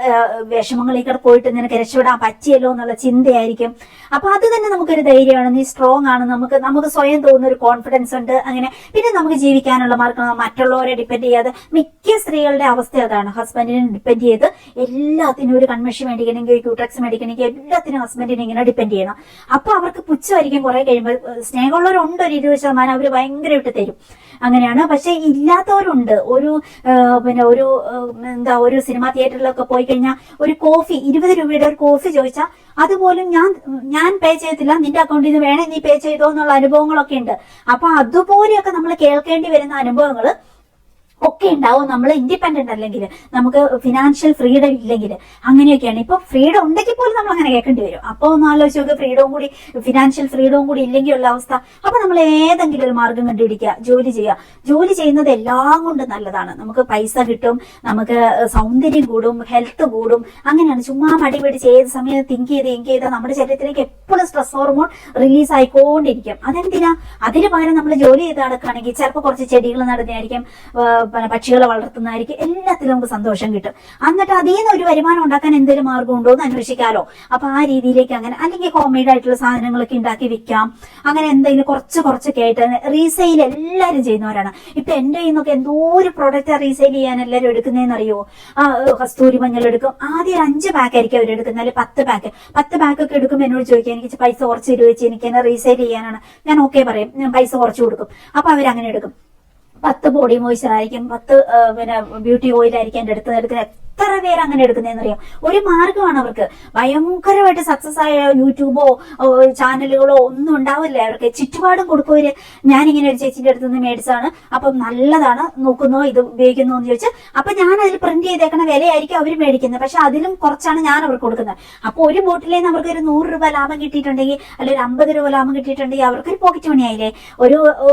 വിഷമങ്ങളിലേക്കൂടെ പോയിട്ട് നിനക്ക് രക്ഷപ്പെടാൻ പറ്റിയല്ലോ എന്നുള്ള ചിന്തയായിരിക്കും. അപ്പൊ അത് തന്നെ നമുക്കൊരു ധൈര്യമാണ്, നീ സ്ട്രോങ് ആണ്, നമുക്ക് സ്വയം തോന്നുന്ന ഒരു കോൺഫിഡൻസ് ഉണ്ട്. അങ്ങനെ പിന്നെ നമുക്ക് നമുക്ക് ജീവിക്കാനുള്ള മാർഗം, മറ്റുള്ളവരെ ഡിപ്പെൻഡ് ചെയ്യാതെ. മിക്ക സ്ത്രീകളുടെ അവസ്ഥ അതാണ്. ഹസ്ബൻഡിനെ ഡിപ്പെൻഡ് ചെയ്ത് എല്ലാത്തിനും, ഒരു കൺവെൻഷൻ മേടിക്കണമെങ്കിൽ, ഒരു ക്യൂട്ടെക്സ് മേടിക്കണമെങ്കിൽ എല്ലാത്തിനും ഹസ്ബൻഡിനെ ഇങ്ങനെ ഡിപ്പെൻഡ് ചെയ്യണം. അപ്പൊ അവർക്ക് പുച്ഛമായിരിക്കും. കുറെ കഴിയുമ്പോൾ സ്നേഹമുള്ളവരുണ്ട്, ഒരു 20% അവര് ഭയങ്കരമായിട്ട് തരും. അങ്ങനെയാണ്. പക്ഷെ ഇല്ലാത്തവരുണ്ട്. ഒരു സിനിമാ തിയേറ്ററിലൊക്കെ പോയി കഴിഞ്ഞാൽ ഒരു കോഫി 20 രൂപയുടെ ഒരു കോഫി ചോദിച്ചാൽ അതുപോലും ഞാൻ പേ ചെയ്യത്തില്ല, നിന്റെ അക്കൗണ്ടിൽ നിന്ന് വേണേ നീ പേ ചെയ്തോ എന്നുള്ള അനുഭവങ്ങളൊക്കെ ഉണ്ട്. അപ്പൊ അതുപോലെയൊക്കെ നമ്മൾ കേൾക്കേണ്ടി വരുന്ന അനുഭവങ്ങൾ ഒക്കെ ഉണ്ടാവും. നമ്മൾ ഇൻഡിപെൻഡന്റ് അല്ലെങ്കിൽ, നമുക്ക് ഫിനാൻഷ്യൽ ഫ്രീഡം ഇല്ലെങ്കിൽ, അങ്ങനെയൊക്കെയാണ്. ഇപ്പൊ ഫ്രീഡം ഉണ്ടെങ്കിൽ പോലും നമ്മൾ അങ്ങനെ കേൾക്കേണ്ടി വരും. അപ്പൊ ഒന്ന് ആലോചിച്ച് നോക്കുക, ഫ്രീഡവും കൂടി, ഫിനാൻഷ്യൽ ഫ്രീഡവും കൂടി ഇല്ലെങ്കിൽ ഉള്ള അവസ്ഥ. അപ്പൊ നമ്മൾ ഏതെങ്കിലും ഒരു മാർഗം കണ്ടുപിടിക്കുക, ജോലി ചെയ്യുക. ജോലി ചെയ്യുന്നത് എല്ലാം കൊണ്ടും നല്ലതാണ്. നമുക്ക് പൈസ കിട്ടും, നമുക്ക് സൗന്ദര്യം കൂടും, ഹെൽത്ത് കൂടും. അങ്ങനെയാണ്. ചുമ്മാ മടി പിടിച്ച് ഏത് സമയം തിങ്ക് ചെയ്ത് നമ്മുടെ ശരീരത്തിലേക്ക് എപ്പോഴും സ്ട്രെസ് ഹോർമോൺ റിലീസ് ആയിക്കൊണ്ടിരിക്കും. അതെന്തിനാ? അതിന് പകരം നമ്മൾ ജോലി ചെയ്ത് നടക്കുകയാണെങ്കിൽ ചിലപ്പോൾ കുറച്ച് ചെടികൾ നടുന്നതായിരിക്കും, പക്ഷികളെ വളർത്തുന്നതായിരിക്കും, എല്ലാത്തിലും നമുക്ക് സന്തോഷം കിട്ടും. എന്നിട്ട് അതിൽ നിന്ന് ഒരു വരുമാനം ഉണ്ടാക്കാൻ എന്തെങ്കിലും മാർഗം ഉണ്ടോ എന്ന് അന്വേഷിക്കാലോ. അപ്പൊ ആ രീതിയിലേക്ക് അങ്ങനെ, അല്ലെങ്കിൽ ഹോം മെയ്ഡ് ആയിട്ടുള്ള സാധനങ്ങളൊക്കെ ഉണ്ടാക്കി വിൽക്കാം. അങ്ങനെ എന്തെങ്കിലും കുറച്ചൊക്കെ ആയിട്ട് റീസെയിൽ എല്ലാവരും ചെയ്യുന്നവരാണ്. ഇപ്പൊ എന്റെ കയ്യിൽ നിന്നൊക്കെ എന്തോ ഒരു പ്രൊഡക്റ്റ് റീസെയിൽ ചെയ്യാൻ എല്ലാവരും എടുക്കുന്നതെന്ന് അറിയോ? കസ്തൂരി മഞ്ഞൾ എടുക്കും. ആദ്യം 5 പാക്ക് ആയിരിക്കും അവർ എടുക്കുന്നത്, അല്ലെങ്കിൽ 10 പാക്ക് ഒക്കെ എടുക്കുമ്പോൾ എന്നോട് ചോദിക്കാം, എനിക്ക് പൈസ കുറച്ച് വെച്ച് എനിക്ക് എന്നെ റീസെയിൽ ചെയ്യാനാണ്. ഞാൻ ഓക്കെ പറയും, ഞാൻ പൈസ കുറച്ച് കൊടുക്കും. അപ്പൊ അവരങ്ങനെ എടുക്കും. 10 ബോഡി മോയ്സ്ചർ ആയിരിക്കും, 10 ബ്യൂട്ടി ഓയിൽ ആയിരിക്കും എന്റെ അടുത്ത് എടുക്കുന്നത്. എത്ര പേര് അങ്ങനെ എടുക്കുന്നതെന്നറിയാം. ഒരു മാർഗമാണ് അവർക്ക്. ഭയങ്കരമായിട്ട് സക്സസ് ആയ യൂട്യൂബോ ചാനലുകളോ ഒന്നും ഉണ്ടാവില്ല അവർക്ക്. ചുറ്റുപാടും കൊടുക്കുവര്. ഞാനിങ്ങനെ ഒരു ചേച്ചിന്റെ അടുത്ത് നിന്ന് മേടിച്ചാണ്, അപ്പം നല്ലതാണ്, നോക്കുന്നോ ഇത് ഉപയോഗിക്കുന്നോ എന്ന് ചോദിച്ചാൽ, അപ്പൊ ഞാൻ അതിൽ പ്രിന്റ് ചെയ്തേക്കണ വിലയായിരിക്കും അവർ മേടിക്കുന്നത്. പക്ഷെ അതിലും കുറച്ചാണ് ഞാൻ അവർക്ക് കൊടുക്കുന്നത്. അപ്പൊ ഒരു ബോട്ടിലിൽ നിന്ന് അവർക്ക് ഒരു 100 രൂപ ലാഭം കിട്ടിയിട്ടുണ്ടെങ്കിൽ, അല്ലെങ്കിൽ ഒരു 50 രൂപ ലാഭം കിട്ടിയിട്ടുണ്ടെങ്കിൽ അവർക്കൊരു പോക്കറ്റ് മണിയായില്ലേ.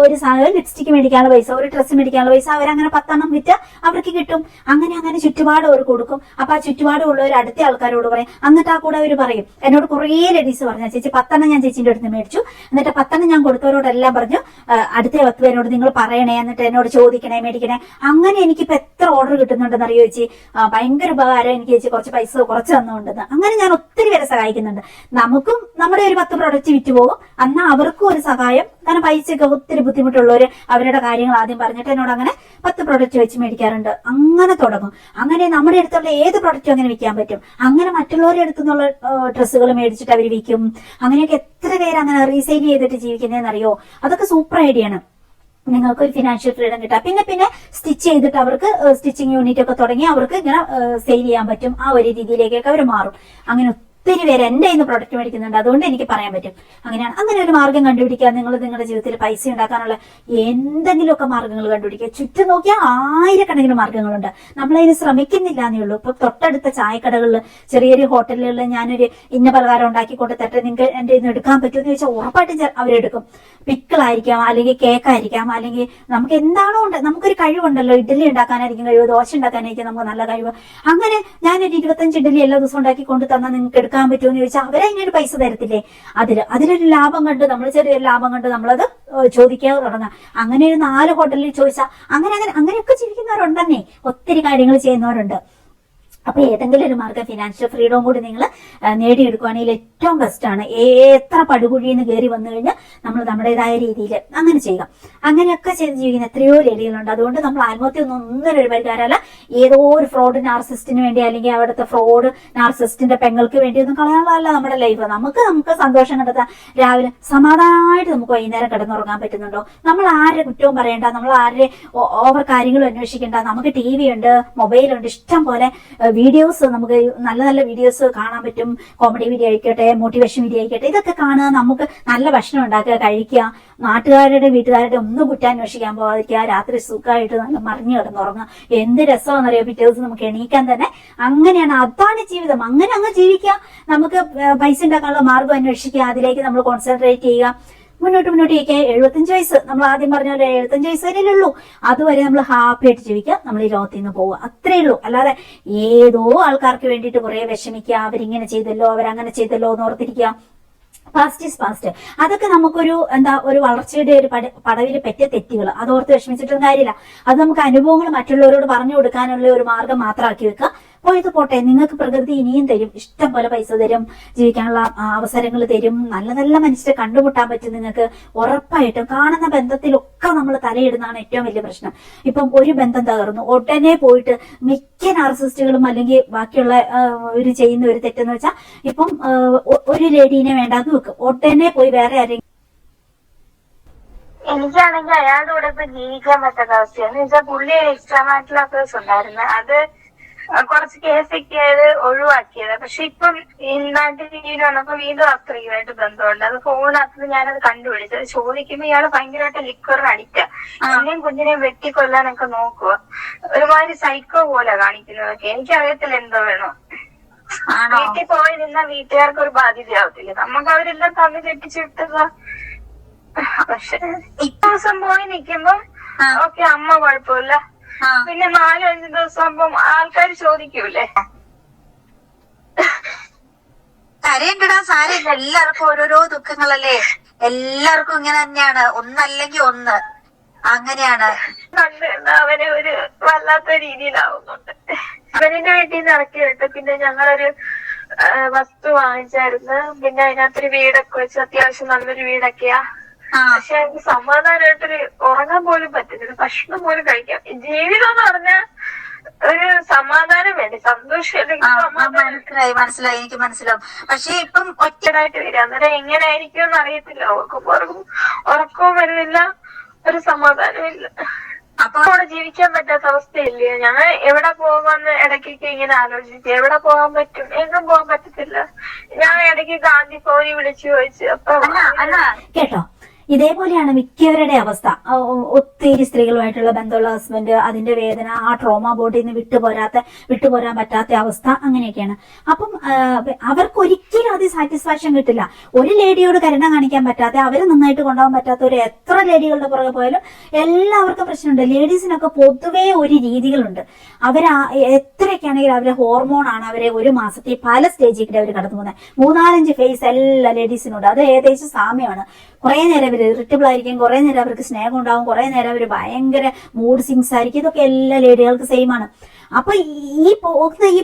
ഒരു സാധനം ലിപ്സ്റ്റിക് മേടിക്കാനുള്ള പൈസ, ഒരു ഡ്രസ്സ് മേടിക്കാനുള്ള പൈസ അവരങ്ങനെ 10 എണ്ണം വിറ്റ് അവർക്ക് കിട്ടും. അങ്ങനെ ചുറ്റുപാട് അവർ കൊടുക്കും. അപ്പൊ ആ ചുറ്റുപാടുള്ളവർ അടുത്ത ആൾക്കാരോട് പറയും. എന്നിട്ട് ആ കൂടെ അവർ പറയും. എന്നോട് കുറേ ലേഡീസ് പറഞ്ഞു, ചേച്ചി 10 എണ്ണം ഞാൻ ചേച്ചിന്റെ അടുത്ത് മേടിച്ചു, എന്നിട്ട് 10 എണ്ണം ഞാൻ കൊടുത്തവരോടെല്ലാം പറഞ്ഞു, അടുത്ത 10 പേരോട് നിങ്ങൾ പറയണേ, എന്നിട്ട് എന്നോട് ചോദിക്കണേ, മേടിക്കണേ. അങ്ങനെ എനിക്കിപ്പോ എത്ര ഓർഡർ കിട്ടുന്നുണ്ടെന്ന് അറിയോ ചേച്ചി? ഭയങ്കര ഉപകാരം എനിക്ക് ചേച്ചി, കുറച്ച് പൈസ കുറച്ച് തന്നുകൊണ്ടെന്ന്. അങ്ങനെ ഞാൻ ഒത്തിരി പേരെ സഹായിക്കുന്നുണ്ട്. നമുക്കും നമ്മുടെ ഒരു 10 പ്രൊഡക്റ്റ് വിറ്റ് പോകും, എന്നാൽ അവർക്കും ഒരു സഹായം. കാരണം പൈസയൊക്കെ ഒത്തിരി ബുദ്ധിമുട്ടുള്ളവര് അവരുടെ കാര്യങ്ങൾ ആദ്യം പറഞ്ഞിട്ട് എന്നോട് അങ്ങനെ 10 പ്രൊഡക്റ്റ് വെച്ച് മേടിക്കാറുണ്ട്. അങ്ങനെ തുടങ്ങും. അങ്ങനെ നമ്മുടെ അടുത്തുള്ള ഏത് പ്രൊഡക്റ്റും അങ്ങനെ വിൽക്കാൻ പറ്റും. അങ്ങനെ മറ്റുള്ളവരുടെ അടുത്തുനിന്നുള്ള ഡ്രസ്സുകൾ മേടിച്ചിട്ട് അവർ വിൽക്കും. അങ്ങനെയൊക്കെ എത്ര പേര് അങ്ങനെ റീസെയിൽ ചെയ്തിട്ട് ജീവിക്കുന്നതെന്ന് അറിയോ? അതൊക്കെ സൂപ്പർ ഐഡിയ ആണ്. നിങ്ങൾക്ക് ഒരു ഫിനാൻഷ്യൽ ഫ്രീഡം കിട്ടാം. പിന്നെ സ്റ്റിച്ച് ചെയ്തിട്ട് അവർക്ക് സ്റ്റിച്ചിങ് യൂണിറ്റ് ഒക്കെ തുടങ്ങി അവർക്ക് ഇങ്ങനെ സെയിൽ ചെയ്യാൻ പറ്റും. ആ ഒരു രീതിയിലേക്കൊക്കെ അവർ മാറും. അങ്ങനെ ഒത്തിരി പേര് എന്റെ കയ്യിൽ നിന്ന് പ്രൊഡക്റ്റ് മേടിക്കുന്നുണ്ട്. അതുകൊണ്ട് എനിക്ക് പറയാൻ പറ്റും. അങ്ങനെയാണ്. അങ്ങനെ ഒരു മാർഗം കണ്ടുപിടിക്കുക. നിങ്ങൾ നിങ്ങളുടെ ജീവിതത്തിൽ പൈസ ഉണ്ടാക്കാനുള്ള എന്തെങ്കിലുമൊക്കെ മാർഗങ്ങൾ കണ്ടുപിടിക്കുക. ചുറ്റും നോക്കിയാൽ 1000കണക്കിന് മാർഗങ്ങളുണ്ട്. നമ്മളതിന് ശ്രമിക്കുന്നില്ല എന്നേ ഉള്ളൂ. ഇപ്പൊ തൊട്ടടുത്ത ചായക്കടകളിൽ, ചെറിയ ഹോട്ടലുകളിൽ ഞാനൊരു ഇന്ന പലഹാരം ഉണ്ടാക്കി കൊടുത്തിട്ട് നിങ്ങൾക്ക് എന്റെ ഇന്ന് എടുക്കാൻ പറ്റുമെന്ന് ചോദിച്ചാൽ ഉറപ്പായിട്ടും അവരെടുക്കും. പിക്കിളായിരിക്കാം, അല്ലെങ്കിൽ കേക്കായിരിക്കാം, അല്ലെങ്കിൽ നമുക്ക് എന്താണോ ഉണ്ട്. നമുക്കൊരു കഴിവുണ്ടല്ലോ. ഇഡ്ഡലി ഉണ്ടാക്കാനായിരിക്കും കഴിവ്, ദോശ ഉണ്ടാക്കാനായിരിക്കും നമുക്ക് നല്ല കഴിവ്. അങ്ങനെ ഞാനൊരു 25 ഇഡ്ഡലി എല്ലാ ദിവസവും ഉണ്ടാക്കി കൊണ്ടു തന്നാൽ നിങ്ങൾക്ക് എടുക്കാൻ പറ്റുമെന്ന് ചോദിച്ചാൽ അവരതിനൊരു പൈസ തരത്തില്ലേ? അതിലൊരു ലാഭം കണ്ട്, നമ്മൾ ചെറിയൊരു ലാഭം കണ്ട് നമ്മളത് ചോദിക്കാൻ തുടങ്ങാം. അങ്ങനെ ഒരു 4 ഹോട്ടലിൽ ചോദിച്ചാൽ അങ്ങനെയൊക്കെ ജീവിക്കുന്നവരുണ്ടെന്നേ. ഒത്തിരി കാര്യങ്ങൾ ചെയ്യുന്നവരുണ്ട്. അപ്പൊ ഏതെങ്കിലും ഒരു മാർഗം ഫിനാൻഷ്യൽ ഫ്രീഡവും കൂടി നിങ്ങൾ നേടിയെടുക്കുകയാണെങ്കിൽ ഏറ്റവും ബെസ്റ്റ് ആണ്. എത്ര പടുകുഴിന്ന് കയറി വന്നു കഴിഞ്ഞാൽ നമ്മൾ നമ്മുടേതായ രീതിയിൽ അങ്ങനെ ചെയ്യുക. അങ്ങനെയൊക്കെ ചെയ്ത് ജീവിക്കുന്ന എത്രയോ ലേഡികളുണ്ട്. അതുകൊണ്ട് നമ്മൾ ആത്മഹത്യ ഒന്നും ഒരു പരിഹാരമല്ല. ഏതോ ഒരു ഫ്രോഡ് നാർസിസ്റ്റിന് വേണ്ടി, അല്ലെങ്കിൽ അവിടുത്തെ ഫ്രോഡ് നാർസിസ്റ്റിന്റെ പെങ്ങൾക്ക് വേണ്ടി ഒന്നും കളയാനുള്ളതല്ല നമ്മുടെ ലൈഫ്. നമുക്ക് സന്തോഷം കണ്ടെത്താൻ രാവിലെ സമാധാനമായിട്ട് നമുക്ക് വൈകുന്നേരം കിടന്നുറങ്ങാൻ പറ്റുന്നുണ്ടോ? നമ്മൾ ആരുടെ കുറ്റവും പറയണ്ട, നമ്മൾ ആരുടെ ഓവർ കാര്യങ്ങളും അന്വേഷിക്കേണ്ട. നമുക്ക് TV ഉണ്ട്, മൊബൈലുണ്ട്, ഇഷ്ടം പോലെ വീഡിയോസ്, നമുക്ക് നല്ല നല്ല വീഡിയോസ് കാണാൻ പറ്റും. കോമഡി വീഡിയോ ആയിക്കോട്ടെ, മോട്ടിവേഷൻ വീഡിയോ ആയിക്കോട്ടെ, ഇതൊക്കെ കാണുക. നമുക്ക് നല്ല ഭക്ഷണം ഉണ്ടാക്കുക, കഴിക്കുക. നാട്ടുകാരുടെ വീട്ടുകാരുടെ ഒന്നും കുറ്റാന്വേഷിക്കാൻ പോകാതിരിക്കുക. രാത്രി സുഖമായിട്ട് നല്ല മറിഞ്ഞു കിടന്നുറങ്ങുക. എന്ത് രസമാണെന്നറിയോ പിറ്റേ ദിവസം നമുക്ക് എണീക്കാൻ തന്നെ. അങ്ങനെയാണ്, അതാണ് ജീവിതം. അങ്ങനെ അങ്ങ് ജീവിക്കുക. നമുക്ക് പൈസ ഉണ്ടാക്കാനുള്ള മാർഗം അന്വേഷിക്കുക, അതിലേക്ക് നമ്മൾ കോൺസെൻട്രേറ്റ് ചെയ്യുക. മുന്നോട്ട് ജീവിക്കുക. 75 വയസ്സ് നമ്മൾ ആദ്യം പറഞ്ഞ പോലെ 75 വയസ്സ് വരെയല്ലേ ഉള്ളൂ. അതുവരെ നമ്മൾ ഹാപ്പി ആയിട്ട് ജീവിക്കുക. നമ്മൾ ഈ ലോകത്തിൽ നിന്ന് പോവുക. അത്രേ ഉള്ളൂ. അല്ലാതെ ഏതോ ആൾക്കാർക്ക് വേണ്ടിയിട്ട് കുറെ വിഷമിക്കുക, അവരിങ്ങനെ ചെയ്തല്ലോ, അവരങ്ങനെ ചെയ്തല്ലോ എന്ന് ഓർത്തിരിക്കുക. Past is past. അതൊക്കെ നമുക്കൊരു ഒരു വളർച്ചയുടെ ഒരു പടവിൽ പറ്റിയ തെറ്റുകൾ. അതോർത്ത് വിഷമിച്ചിട്ടൊന്നും കാര്യമില്ല. അത് നമുക്ക് അനുഭവങ്ങൾ മറ്റുള്ളവരോട് പറഞ്ഞു കൊടുക്കാനുള്ള ഒരു മാർഗം മാത്രമാക്കി വെക്കുക. പോയത് പോട്ടെ, നിങ്ങൾക്ക് പ്രകൃതി ഇനിയും തരും, ഇഷ്ടം പോലെ പൈസ തരും, ജീവിക്കാനുള്ള അവസരങ്ങൾ തരും, നല്ല നല്ല മനുഷ്യരെ കണ്ടുമുട്ടാൻ പറ്റും നിങ്ങൾക്ക് ഉറപ്പായിട്ടും. കാണുന്ന ബന്ധത്തിലൊക്കെ നമ്മൾ തലയിടുന്നതാണ് ഏറ്റവും വലിയ പ്രശ്നം. ഇപ്പം ഒരു ബന്ധം തകർന്നു, ഉടനെ പോയിട്ട് മിക്ക നാർസിസ്റ്റുകളും അല്ലെങ്കിൽ ബാക്കിയുള്ള ഒരു ചെയ്യുന്ന ഒരു തെറ്റെന്ന് വെച്ചാൽ ഇപ്പം ഒരു ലേഡീനെ വേണ്ടാന്ന് വെക്കും, ഉടനെ പോയി വേറെ ആരെങ്കിലും. എനിക്കാണെങ്കിൽ അയാളുടെ കൂടെ ഇപ്പൊ ജീവിക്കാൻ പറ്റാത്ത അവസ്ഥയാണ്. വെച്ചാൽ പുള്ളി എക്സ്ട്രാ മാരിറ്റൽ അഫയേഴ്സ് ഉണ്ടായിരുന്നു, അത് കുറച്ച് കേസൊക്കെ ആയത് ഒഴിവാക്കിയത്. പക്ഷെ ഇപ്പം ഈ നാട്ടിൽ ലീവിന് വന്നപ്പോ വീണ്ടും ആ സ്ത്രീയുമായിട്ട് ബന്ധമുണ്ട്. അത് ഫോണിനകത്ത് ഞാനത് കണ്ടുപിടിച്ചത്. ചോദിക്കുമ്പോ ഇയാള് ഭയങ്കരമായിട്ട് ലിക്വറിന് അഡിക്റ്റാ, എന്നെയും കുഞ്ഞിനെയും വെട്ടിക്കൊല്ലാനൊക്കെ നോക്കുക, ഒരുമാതിരി സൈക്കോ പോലെ കാണിക്കുന്നതൊക്കെ. എനിക്കറിയത്തില്ല എന്തോ വേണോ. വീട്ടിൽ പോയി നിന്ന വീട്ടുകാർക്ക് ഒരു ബാധ്യതയാവത്തില്ല, നമുക്ക് അവരെല്ലാം തമ്മിൽ കെട്ടിച്ചിട്ടതാ. പക്ഷെ ദിവസം പോയി നിക്കുമ്പോ ഓക്കെ അമ്മ കുഴപ്പമില്ല, പിന്നെ 4-5 ദിവസം ആകുമ്പം ആൾക്കാർ ചോദിക്കൂലേ. കരയണ്ടടാ, സാരമില്ല, എല്ലാവർക്കും ഓരോരോ ദുഃഖങ്ങളല്ലേ, എല്ലാവർക്കും ഇങ്ങനെ തന്നെയാണ്, ഒന്നല്ലെങ്കിൽ ഒന്ന് അങ്ങനെയാണ്. കണ്ട് അവനെ ഒരു വല്ലാത്ത രീതിയിലാവുന്നുണ്ട്. അവനിന്റെ വീട്ടിൽ നിന്ന് ഇറക്കി വിട്ട് പിന്നെ ഞങ്ങളൊരു വസ്തു വാങ്ങിച്ചായിരുന്നു. പിന്നെ അതിനകത്തൊരു വീടൊക്കെ വെച്ച് അത്യാവശ്യം നല്ലൊരു വീടൊക്കെയാ. പക്ഷെ എനിക്ക് സമാധാനമായിട്ടൊരു ഉറങ്ങാൻ പോലും പറ്റുന്നില്ല, ഭക്ഷണം പോലും കഴിക്കാം. ജീവിതം എന്ന് പറഞ്ഞാൽ ഒരു സമാധാനം വേണ്ടി, സന്തോഷം. മനസ്സിലായി, എനിക്ക് മനസ്സിലാവും. പക്ഷെ ഇപ്പം ഒറ്റടായിട്ട് വരിക, അന്നേരം എങ്ങനെയായിരിക്കും എന്ന് അറിയത്തില്ല. ഉറക്കവും വരുന്നില്ല, ഒരു സമാധാനവും ഇല്ല. അപ്പൊ അവിടെ ജീവിക്കാൻ പറ്റാത്ത അവസ്ഥയില്ലേ. ഞങ്ങൾ എവിടെ പോകാന്ന് ഇടയ്ക്കൊക്കെ ഇങ്ങനെ ആലോചിക്കും, എവിടെ പോകാൻ പറ്റും, എങ്ങും പോകാൻ പറ്റത്തില്ല. ഞാൻ ഇടയ്ക്ക് ഗാന്ധി ഭവനിൽ വിളിച്ചു ചോദിച്ചു. അപ്പൊ കേട്ടോ, ഇതേപോലെയാണ് മിക്കവരുടെ അവസ്ഥ. ഒത്തിരി സ്ത്രീകളുമായിട്ടുള്ള ബന്ധമുള്ള ഹസ്ബൻഡ്, അതിന്റെ വേദന, ആ ട്രോമ ബോർഡിൽ നിന്ന് വിട്ടുപോരാൻ പറ്റാത്ത അവസ്ഥ, അങ്ങനെയൊക്കെയാണ്. അപ്പം അവർക്ക് ഒരിക്കലും അത് സാറ്റിസ്ഫാക്ഷൻ കിട്ടില്ല. ഒരു ലേഡിയോട് കരുണ കാണിക്കാൻ പറ്റാത്ത, അവരെ നന്നായിട്ട് കൊണ്ടുപോകാൻ പറ്റാത്ത ഒരു എത്ര ലേഡികളുടെ പുറകെ പോയാലും എല്ലാവർക്കും പ്രശ്നമുണ്ട്. ലേഡീസിനൊക്കെ പൊതുവേ ഒരു രീതികളുണ്ട്. എത്രയൊക്കെയാണെങ്കിലും അവരെ ഹോർമോണാണ് അവരെ ഒരു മാസത്തെ പല സ്റ്റേജിൽ അവർ കടന്നു പോകുന്നത്. 3-4 ഫേസ് എല്ലാ ലേഡീസിനുണ്ട്. അത് ഏകദേശം സാമ്യമാണ്. കുറെ നേരം ഇറിറ്റബിൾ ആയിരിക്കും, കുറെ നേരം അവർക്ക് സ്നേഹം ഉണ്ടാവും, കുറെ നേരം അവർ ഭയങ്കര മൂഡ് സിങ്സ് ആയിരിക്കും. ഇതൊക്കെ എല്ലാ ലേഡികൾക്ക് സെയിം ആണ്. അപ്പൊ ഈ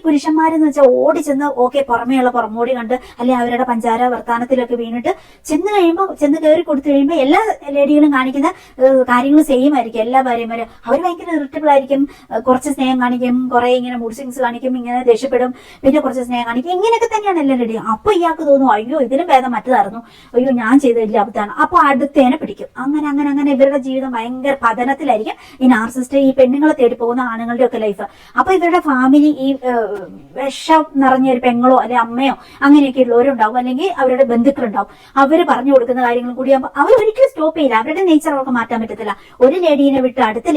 പുരുഷന്മാരെന്ന് വെച്ചാൽ ഓടി ചെന്ന് പുറമേയുള്ള പുറമോടി കണ്ട് അല്ലെങ്കിൽ അവരുടെ പഞ്ചാര വർത്താനത്തിലൊക്കെ വീണിട്ട് ചെന്ന് കയറി കൊടുത്തു കഴിയുമ്പോൾ എല്ലാ ലേഡികളും കാണിക്കുന്ന കാര്യങ്ങൾ സെയിം ആയിരിക്കും. എല്ലാ ഭാര്യമാരും അവർ ഭയങ്കര ഇറിറ്റബിൾ ആയിരിക്കും, കുറച്ച് സ്നേഹം കാണിക്കും, കുറെ ഇങ്ങനെ മൂഡ് സിങ്സ് കാണിക്കും, ഇങ്ങനെ ദേഷ്യപ്പെടും, പിന്നെ കുറച്ച് സ്നേഹം കാണിക്കും. ഇങ്ങനെയൊക്കെ തന്നെയാണ് എല്ലാ ലേഡിയും. അപ്പൊ ഇയാൾക്ക് തോന്നും അയ്യോ ഇതിലും ഭേദം മറ്റതായിരുന്നു, അയ്യോ ഞാൻ ചെയ്തതില്ല അബദ്ധാണ്. അപ്പൊ അടുത്തേനെ പിടിക്കും. അങ്ങനെ അങ്ങനെ അങ്ങനെ ഇവരുടെ ജീവിതം ഭയങ്കര പതനത്തിലായിരിക്കും. ഈ നാർസിസ്റ്റ്, ഈ പെണ്ണുങ്ങളെ തേടി പോകുന്ന ആണുങ്ങളുടെ ഒക്കെ ലൈഫ്. അപ്പൊ ഇവരുടെ ഫാമിലി ഈ വിഷം നിറഞ്ഞ ഒരു പെങ്ങളോ അല്ലെ അമ്മയോ അങ്ങനെയൊക്കെ ഉള്ളവരുണ്ടാവും, അല്ലെങ്കിൽ അവരുടെ ബന്ധുക്കളുണ്ടാവും. അവര് പറഞ്ഞു കൊടുക്കുന്ന കാര്യങ്ങളും കൂടി ആകുമ്പോൾ അവർ ഒരിക്കലും സ്റ്റോപ്പ് ചെയ്യില്ല. അവരുടെ നേച്ചർ അവർക്ക് മാറ്റാൻ പറ്റത്തില്ല. ഒരു ലേഡീനെ വിട്ട് അടുത്ത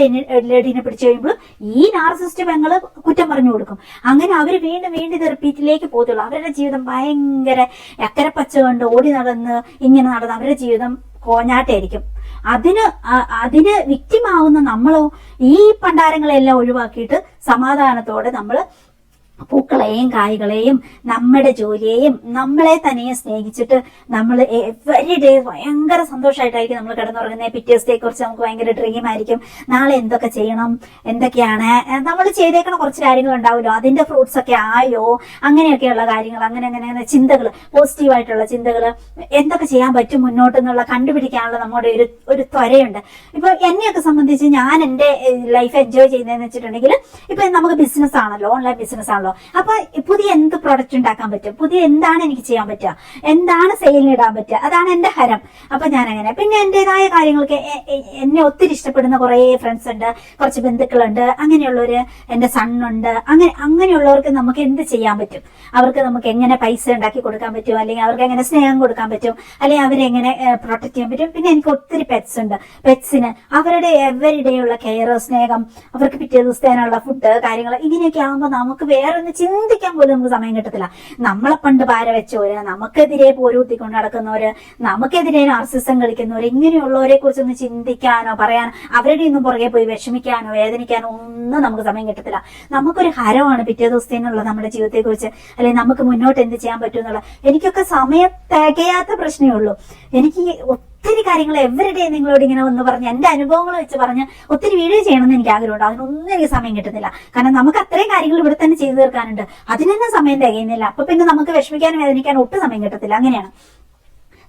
ലേഡീനെ പിടിച്ചു കഴിയുമ്പോൾ ഈ നാർസിസ്റ്റ് പെങ്ങള് കുറ്റം പറഞ്ഞു കൊടുക്കും. അങ്ങനെ അവർ വീണ്ടും വീണ്ടും ഇത് റിപ്പീറ്റിലേക്ക് പോകത്തുള്ളൂ. അവരുടെ ജീവിതം ഭയങ്കര അക്കരപ്പച്ച കൊണ്ട് ഓടി നടന്ന് ഇങ്ങനെ നടന്ന് അവരുടെ ജീവിതം കോഞ്ഞാട്ടായിരിക്കും. അതിന് വിക്റ്റിമാവുന്ന നമ്മളോ ഈ പണ്ടാരങ്ങളെല്ലാം ഒഴിവാക്കിയിട്ട് സമാധാനത്തോടെ നമ്മള് പൂക്കളെയും കായ്കളെയും നമ്മുടെ ജോലിയെയും നമ്മളെ തനിയെ സ്നേഹിച്ചിട്ട് നമ്മൾ എവരി ഡേ ഭയങ്കര സന്തോഷമായിട്ടായിരിക്കും നമ്മൾ കിടന്നുറങ്ങുന്നത്. പിറ്റേ ദിവസത്തെ കുറിച്ച് നമുക്ക് ഭയങ്കര ഡ്രീം ആയിരിക്കും. നാളെ എന്തൊക്കെ ചെയ്യണം, എന്തൊക്കെയാണ് നമ്മൾ ചെയ്തേക്കണ കുറച്ച് കാര്യങ്ങൾ ഉണ്ടാവുമല്ലോ, അതിന്റെ ഫ്രൂട്ട്സ് ഒക്കെ ആയോ, അങ്ങനെയൊക്കെയുള്ള കാര്യങ്ങൾ, അങ്ങനെ അങ്ങനെ ചിന്തകൾ, പോസിറ്റീവായിട്ടുള്ള ചിന്തകൾ, എന്തൊക്കെ ചെയ്യാൻ പറ്റും മുന്നോട്ട് എന്നുള്ള കണ്ടുപിടിക്കാനുള്ള നമ്മുടെ ഒരു ത്വരയുണ്ട്. ഇപ്പൊ എന്നെയൊക്കെ സംബന്ധിച്ച് ഞാൻ എന്റെ ലൈഫ് എൻജോയ് ചെയ്യുന്നതെന്ന് വെച്ചിട്ടുണ്ടെങ്കിൽ ഇപ്പൊ നമുക്ക് ബിസിനസ് ആണല്ലോ, ഓൺലൈൻ ബിസിനസ് ആണല്ലോ. അപ്പൊ പുതിയ എന്ത് പ്രൊഡക്റ്റ് ഉണ്ടാക്കാൻ പറ്റും, പുതിയ എന്താണ് എനിക്ക് ചെയ്യാൻ പറ്റുക, എന്താണ് സെയിലിന് ഇടാൻ പറ്റുക, അതാണ് എന്റെ ഹരം. അപ്പൊ ഞാൻ അങ്ങനെ പിന്നെ എന്റേതായ കാര്യങ്ങൾക്ക് എന്നെ ഒത്തിരി ഇഷ്ടപ്പെടുന്ന കുറെ ഫ്രണ്ട്സ് ഉണ്ട്, കുറച്ച് ബന്ധുക്കളുണ്ട്, അങ്ങനെയുള്ളവര്, എന്റെ സണ്ണുണ്ട്, അങ്ങനെയുള്ളവർക്ക് നമുക്ക് എന്ത് ചെയ്യാൻ പറ്റും, അവർക്ക് നമുക്ക് എങ്ങനെ പൈസ ഉണ്ടാക്കി കൊടുക്കാൻ പറ്റും, അല്ലെങ്കിൽ അവർക്ക് എങ്ങനെ സ്നേഹം കൊടുക്കാൻ പറ്റും, അല്ലെങ്കിൽ അവരെങ്ങനെ പ്രൊട്ടക്ട് ചെയ്യാൻ പറ്റും. പിന്നെ എനിക്ക് ഒത്തിരി പെറ്റ്സ് ഉണ്ട്. പെറ്റ്സിന് അവരുടെ എവരി ഡേ ഉള്ള കെയർ, സ്നേഹം, അവർക്ക് പിറ്റേ ദിവസത്തേനുള്ള ഫുഡ് കാര്യങ്ങൾ, ഇങ്ങനെയൊക്കെ ആകുമ്പോൾ നമുക്ക് വേറെ ചിന്തിക്കാൻ പോലും നമുക്ക് സമയം കിട്ടത്തില്ല. നമ്മളെ പണ്ട് പാര വെച്ചവര്, നമുക്കെതിരെ പോരൂത്തിക്കൊണ്ട് നടക്കുന്നവര്, നമുക്കെതിരെ നാർസിസം കളിക്കുന്നവര്, ഇങ്ങനെയുള്ളവരെ കുറിച്ചൊന്ന് ചിന്തിക്കാനോ പറയാനോ അവരുടെ ഒന്നും പുറകെ പോയി വിഷമിക്കാനോ വേദനിക്കാനോ ഒന്നും നമുക്ക് സമയം കിട്ടത്തില്ല. നമുക്കൊരു ഹരമാണ് പിറ്റേ ദിവസത്തേനുള്ള നമ്മുടെ ജീവിതത്തെ കുറിച്ച്, അല്ലെങ്കിൽ നമുക്ക് മുന്നോട്ട് എന്ത് ചെയ്യാൻ പറ്റും എന്നുള്ള. എനിക്കൊക്കെ സമയം തികയാത്ത പ്രശ്നമേ ഉള്ളൂ. എനിക്ക് ഒത്തിരി കാര്യങ്ങൾ എവരുടെ നിങ്ങളോട് ഇങ്ങനെ ഒന്ന് പറഞ്ഞ് എന്റെ അനുഭവങ്ങൾ വെച്ച് പറഞ്ഞ് ഒത്തിരി വീഡിയോ ചെയ്യണമെന്ന് എനിക്ക് ആഗ്രഹമുണ്ട്. അതിനൊന്നും എനിക്ക് സമയം കിട്ടുന്നില്ല. കാരണം നമുക്ക് അത്രയും കാര്യങ്ങൾ ഇവിടെ തന്നെ ചെയ്തു തീർക്കാനുണ്ട്. അതിനൊന്നും സമയം തികയുന്നില്ല. അപ്പൊ പിന്നെ നമുക്ക് വിഷമിക്കാനും വേദനിക്കാനും ഒട്ടും സമയം കിട്ടത്തില്ല. അങ്ങനെയാണ്.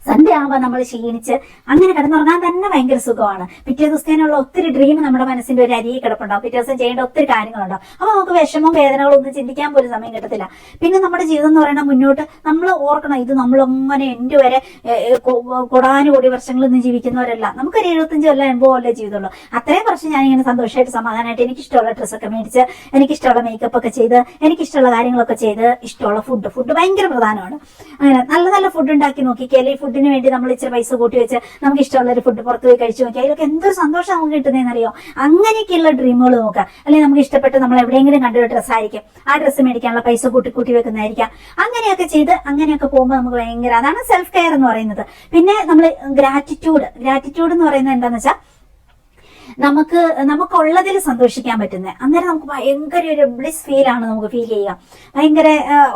സൺഡേ ആകുമ്പോൾ നമ്മൾ ക്ഷീണിച്ച് അങ്ങനെ കിടന്നുറങ്ങാൻ തന്നെ ഭയങ്കര സുഖമാണ്. പിറ്റേ ദിവസത്തേനുള്ള ഒത്തിരി ഡ്രീം നമ്മുടെ മനസ്സിന്റെ ഒരു അരികെ കിടപ്പുണ്ടാവും. പിറ്റേ ദിവസം ചെയ്യേണ്ട ഒത്തിരി കാര്യങ്ങളുണ്ടാവും. അപ്പൊ നമുക്ക് വിഷമവും വേദനകളും ഒന്നും ചിന്തിക്കാൻ പോലും സമയം കിട്ടത്തില്ല. പിന്നെ നമ്മുടെ ജീവിതം എന്ന് പറയുന്നത് മുന്നോട്ട് നമ്മൾ ഓർക്കണം, ഇത് നമ്മളങ്ങനെ എൻ്റെ വരെ കൊടാനുകൂടി വർഷങ്ങളൊന്നും ജീവിക്കുന്നവരല്ല. നമുക്കൊരു 75 കൊല്ലം 80 കൊല്ലം ജീവിതമുള്ളൂ. അത്രയും വർഷം ഞാനിങ്ങനെ സന്തോഷമായിട്ട് സമാധാനമായിട്ട് എനിക്കിഷ്ടമുള്ള ഡ്രസ്സൊക്കെ മേടിച്ച് എനിക്കിഷ്ടമുള്ള മേക്കപ്പ് ഒക്കെ ചെയ്ത് എനിക്കിഷ്ടമുള്ള കാര്യങ്ങളൊക്കെ ചെയ്ത് ഇഷ്ടമുള്ള ഫുഡ് ഭയങ്കര പ്രധാനമാണ്. അങ്ങനെ നല്ല നല്ല ഫുഡ് ഉണ്ടാക്കി നോക്കിയാൽ ഈ ഫുഡിന് വേണ്ടി നമ്മൾ ഇച്ചിരി പൈസ കൂട്ടി വെച്ച് നമുക്ക് ഇഷ്ടമുള്ള ഒരു ഫുഡ് പുറത്ത് പോയി കഴിച്ചു നോക്കിയാൽ അതിലൊക്കെ എന്തൊരു സന്തോഷം നമുക്ക് കിട്ടുന്നതെന്നറിയോ? അങ്ങനെയൊക്കെയുള്ള ഡ്രീമുകൾ നോക്കാം. അല്ലെങ്കിൽ നമുക്ക് ഇഷ്ടപ്പെട്ട് നമ്മൾ എവിടെയെങ്കിലും കണ്ടൊരു ഡ്രസ്സായിരിക്കും, ആ ഡ്രസ്സ് മേടിക്കാനുള്ള പൈസ കൂട്ടി വെക്കുന്നതായിരിക്കാം. അങ്ങനെയൊക്കെ ചെയ്ത് അങ്ങനെയൊക്കെ പോകുമ്പോൾ നമുക്ക് ഭയങ്കര, അതാണ് സെൽഫ് കെയർ എന്ന് പറയുന്നത്. പിന്നെ നമ്മൾ ഗ്രാറ്റിറ്റ്യൂഡ് എന്ന് പറയുന്നത് എന്താന്ന് വെച്ചാൽ നമുക്കുള്ളതിൽ സന്തോഷിക്കാൻ പറ്റുന്നത്. അന്നേരം നമുക്ക് ഭയങ്കര ഒരു ബ്ലിസ് ഫീൽ ആണ് നമുക്ക് ഫീൽ ചെയ്യുക. ഭയങ്കര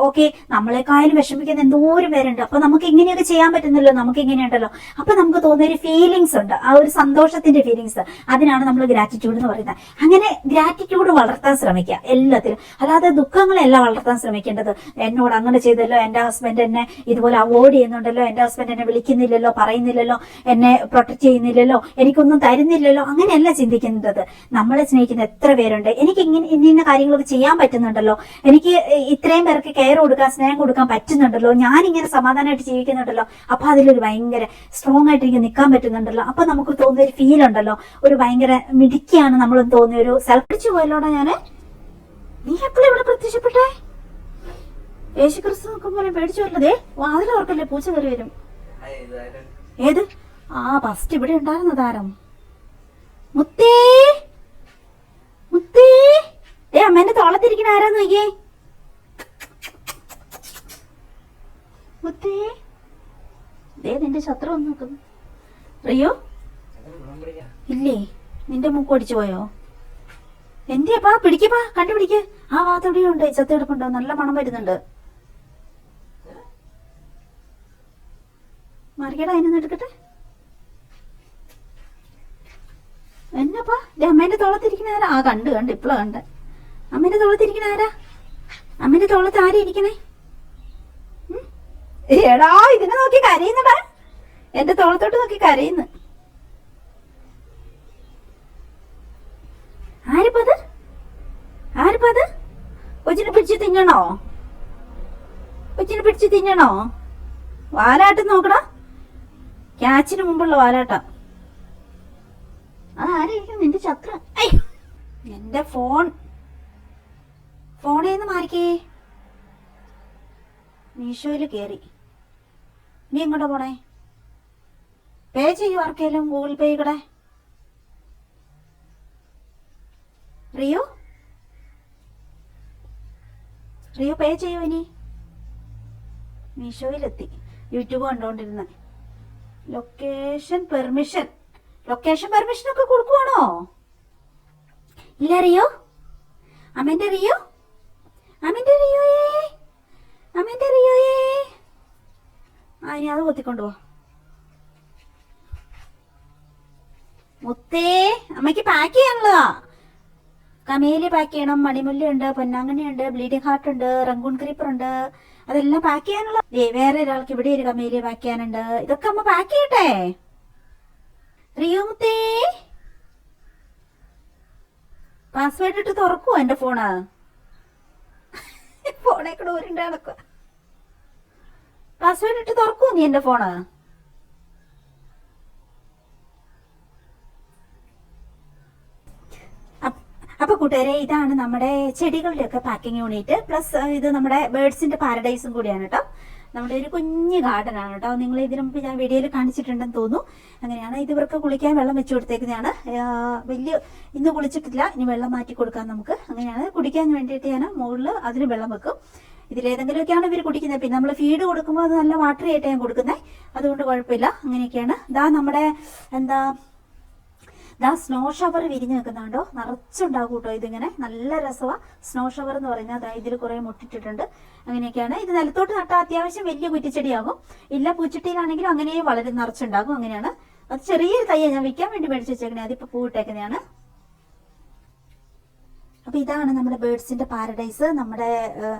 ഓക്കെ, നമ്മളെക്കാളും വിഷമിക്കുന്ന എന്തോരം പേരുണ്ട്. അപ്പൊ നമുക്ക് ഇങ്ങനെയൊക്കെ ചെയ്യാൻ പറ്റുന്നല്ലോ, നമുക്ക് ഇങ്ങനെയുണ്ടല്ലോ. അപ്പൊ നമുക്ക് തോന്നുന്ന ഒരു ഫീലിങ്സ് ഉണ്ട്, ആ ഒരു സന്തോഷത്തിന്റെ ഫീലിങ്സ്. അതിനാണ് നമ്മൾ ഗ്രാറ്റിറ്റ്യൂഡ് എന്ന് പറയുന്നത്. അങ്ങനെ ഗ്രാറ്റിറ്റ്യൂഡ് വളർത്താൻ ശ്രമിക്കുക എല്ലാത്തിലും. അല്ലാതെ ദുഃഖങ്ങളെല്ലാം വളർത്താൻ ശ്രമിക്കേണ്ടത്. എന്നോട് അങ്ങനെ ചെയ്തല്ലോ, എന്റെ ഹസ്ബൻഡ് എന്നെ ഇതുപോലെ അവോയ്ഡ് ചെയ്യുന്നുണ്ടല്ലോ, എന്റെ ഹസ്ബൻഡ് എന്നെ വിളിക്കുന്നില്ലല്ലോ, പറയുന്നില്ലല്ലോ, എന്നെ പ്രൊട്ടക്ട് ചെയ്യുന്നില്ലല്ലോ, എനിക്കൊന്നും തരുന്നില്ലല്ലോ, അങ്ങനെയല്ല ചിന്തിക്കുന്നത്. നമ്മളെ സ്നേഹിക്കുന്ന എത്ര പേരുണ്ട്, എനിക്ക് ഇന്ന കാര്യങ്ങളൊക്കെ ചെയ്യാൻ പറ്റുന്നുണ്ടല്ലോ, എനിക്ക് ഇത്രയും പേർക്ക് കെയർ കൊടുക്കാൻ, സ്നേഹം കൊടുക്കാൻ പറ്റുന്നുണ്ടല്ലോ, ഞാനിങ്ങനെ സമാധാനമായിട്ട് ജീവിക്കുന്നുണ്ടല്ലോ, അപ്പൊ അതിലൊരു ഭയങ്കര സ്ട്രോങ് ആയിട്ട് എനിക്ക് നിൽക്കാൻ പറ്റുന്നുണ്ടല്ലോ. അപ്പൊ നമുക്ക് തോന്നിയ ഒരു ഫീൽ ഉണ്ടല്ലോ, ഒരു ഭയങ്കര മിടുക്കിയാണ് നമ്മൾ തോന്നിയ ഒരു സെൽഫിച്ച് പോയല്ലോടാ ഞാന്. നീ എപ്പോഴും ഇവിടെ പ്രത്യക്ഷപ്പെട്ടേ? യേശു ക്രിസ്തു നോക്കുമ്പോൾ പേടിച്ചു വല്ലതേ, വാതിലോർക്കല്ലേ പൂച്ച കയറി വരും. ഏത്? ഫസ്റ്റ് ഇവിടെ ഉണ്ടായിരുന്ന താരം മുത്തേ അമ്മേന്റെ തോളത്തിരിക്കണ ആരാന്ന് നോക്കിയേ. മുത്തേ നിന്റെ ശത്രു ഒന്ന് നോക്കുന്നു. റിയോ ഇല്ലേ, നിന്റെ മൂക്ക് ഒടിച്ചു പോയോ? എന്തിയപ്പാ? പിടിക്കപ്പാ, കണ്ടുപിടിക്ക്. ആ ഭാഗത്തെവിടെയോ ഉണ്ട്, ചത്തെടുപ്പുണ്ടോ, നല്ല മണം വരുന്നുണ്ട്. മാറിക്കടാ, അതിനൊന്നും എടുക്കട്ടെ. എന്നപ്പാ അമ്മേന്റെ തോളത്തിരിക്കണ ആരാ? കണ്ട് ഇപ്പളാ കണ്ട്. അമ്മേന്റെ തോളത്തിരിക്കണ ആരാ? അമ്മേന്റെ തോളത്ത് ആരാ ഇരിക്കണേ? എടാ, ഇതിനെ നോക്കി കരയുന്നടാ, എന്റെ തോളത്തോട്ട് നോക്കി കരയുന്നു. ആരിപ്പത്? കൊച്ചിനെ പിടിച്ച് തിന്നണോ? വാലാട്ടം നോക്കടാ, ക്യാച്ചിന് മുമ്പുള്ള വാലാട്ട. അതാരായിരിക്കും? നിന്റെ ചക്ര. എന്റെ ഫോണേന്ന് മാറിക്കേ. മീഷോയില് കേറി. നീ എങ്ങോട്ടാ പോണേ? പേ ചെയ്യൂ ആർക്കേലും, ഗൂഗിൾ പേ കൂടെ. റിയോ പേ ചെയ്യൂ. ഇനി മീഷോയിലെത്തി. യൂട്യൂബ് കണ്ടോണ്ടിരുന്ന. ലൊക്കേഷൻ പെർമിഷൻ ഒക്കെ കൊടുക്കുവാണോ? ഇല്ല റിയോ. അമ്മേന്റെ റിയോയേ. ഇനി അത് കൊത്തിക്കൊണ്ടുപോ. മുത്തേ, അമ്മയ്ക്ക് പാക്ക് ചെയ്യാനുള്ളതാ. കമേലി പാക്ക് ചെയ്യണം, മണിമുല്ല ഉണ്ട്, പൊന്നാങ്കണ്ണി ഉണ്ട്, ബ്ലീഡിംഗ് ഹാർട്ട് ഉണ്ട്, റംഗൂൺ ക്രീപ്പർ ഉണ്ട്. അതെല്ലാം പാക്ക് ചെയ്യാനുള്ള. വേറെ ഒരാൾക്ക് ഇവിടെ ഒരു കമേലി പാക്ക് ചെയ്യാനുണ്ട്. ഇതൊക്കെ അമ്മ പാക്ക് ചെയ്യട്ടെ. റിയോ മുത്തേ, പാസ്വേഡ് ഇട്ട് തുറക്കുവോ എന്റെ ഫോണ്? ഫോണേക്കൂടെ ഊരിണ്ട് നടക്കുക. പാസ്വേഡ് ഇട്ട് തുറക്കുവോ നീ എന്റെ ഫോണ്? അപ്പൊ കൂട്ടുകാരെ, ഇതാണ് നമ്മുടെ ചെടികളുടെ ഒക്കെ പാക്കിംഗ് യൂണിറ്റ്. പ്ലസ് ഇത് നമ്മുടെ ബേർഡ്സിന്റെ പാരഡൈസും കൂടിയാണ് കേട്ടോ. നമ്മുടെ ഒരു കുഞ്ഞു ഗാർഡൻ ആണ് കേട്ടോ. നിങ്ങൾ ഇതിനു മുമ്പ് ഞാൻ വീഡിയോയിൽ കാണിച്ചിട്ടുണ്ടെന്ന് തോന്നുന്നു. അങ്ങനെയാണ്. ഇത് ഇവർക്ക് കുളിക്കാൻ വെള്ളം വെച്ചു കൊടുത്തേക്കുന്നതാണ്. ഇന്ന് കുളിച്ചിട്ടില്ല, ഇനി വെള്ളം മാറ്റി കൊടുക്കാം നമുക്ക്. അങ്ങനെയാണ്. കുടിക്കാൻ വേണ്ടിയിട്ട് ഞാൻ മുകളിൽ അതിന് വെള്ളം വെക്കും. ഇതിലേതെങ്കിലുമൊക്കെയാണ് ഇവർ കുടിക്കുന്നത്. പിന്നെ നമ്മൾ ഫീഡ് കൊടുക്കുമ്പോൾ അത് നല്ല വാട്ടർ ആയിട്ട് ഞാൻ കൊടുക്കുന്നത്, അതുകൊണ്ട് കുഴപ്പമില്ല. അങ്ങനെയൊക്കെയാണ്. ഇതാ നമ്മുടെ ഇതാ സ്നോ ഷവർ വിരിഞ്ഞ് നിൽക്കുന്നുണ്ടോ, നിറച്ചുണ്ടാകും കേട്ടോ ഇതിങ്ങനെ. നല്ല രസമാണ് സ്നോ ഷവർ എന്ന് പറയുന്നത്. അതായത് ഇതിൽ കുറേ മുട്ടിട്ടിട്ടുണ്ട്. അങ്ങനെയൊക്കെയാണ്. ഇത് നിലത്തോട്ട് നട്ടാൽ അത്യാവശ്യം വലിയ കുറ്റിച്ചെടിയാകും. ഇല്ല പൂച്ചട്ടിയിലാണെങ്കിലും അങ്ങനെ വളരെ നിറച്ചുണ്ടാകും. അങ്ങനെയാണ്. അത് ചെറിയൊരു തയ്യാണ് ഞാൻ വിൽക്കാൻ വേണ്ടി മേടിച്ച് വെച്ചേക്കണേ. അതിപ്പോൾ പൂവിട്ടേക്കുന്നതാണ്. അപ്പൊ ഇതാണ് നമ്മുടെ ബേർഡ്സിന്റെ പാരഡൈസ്. നമ്മുടെ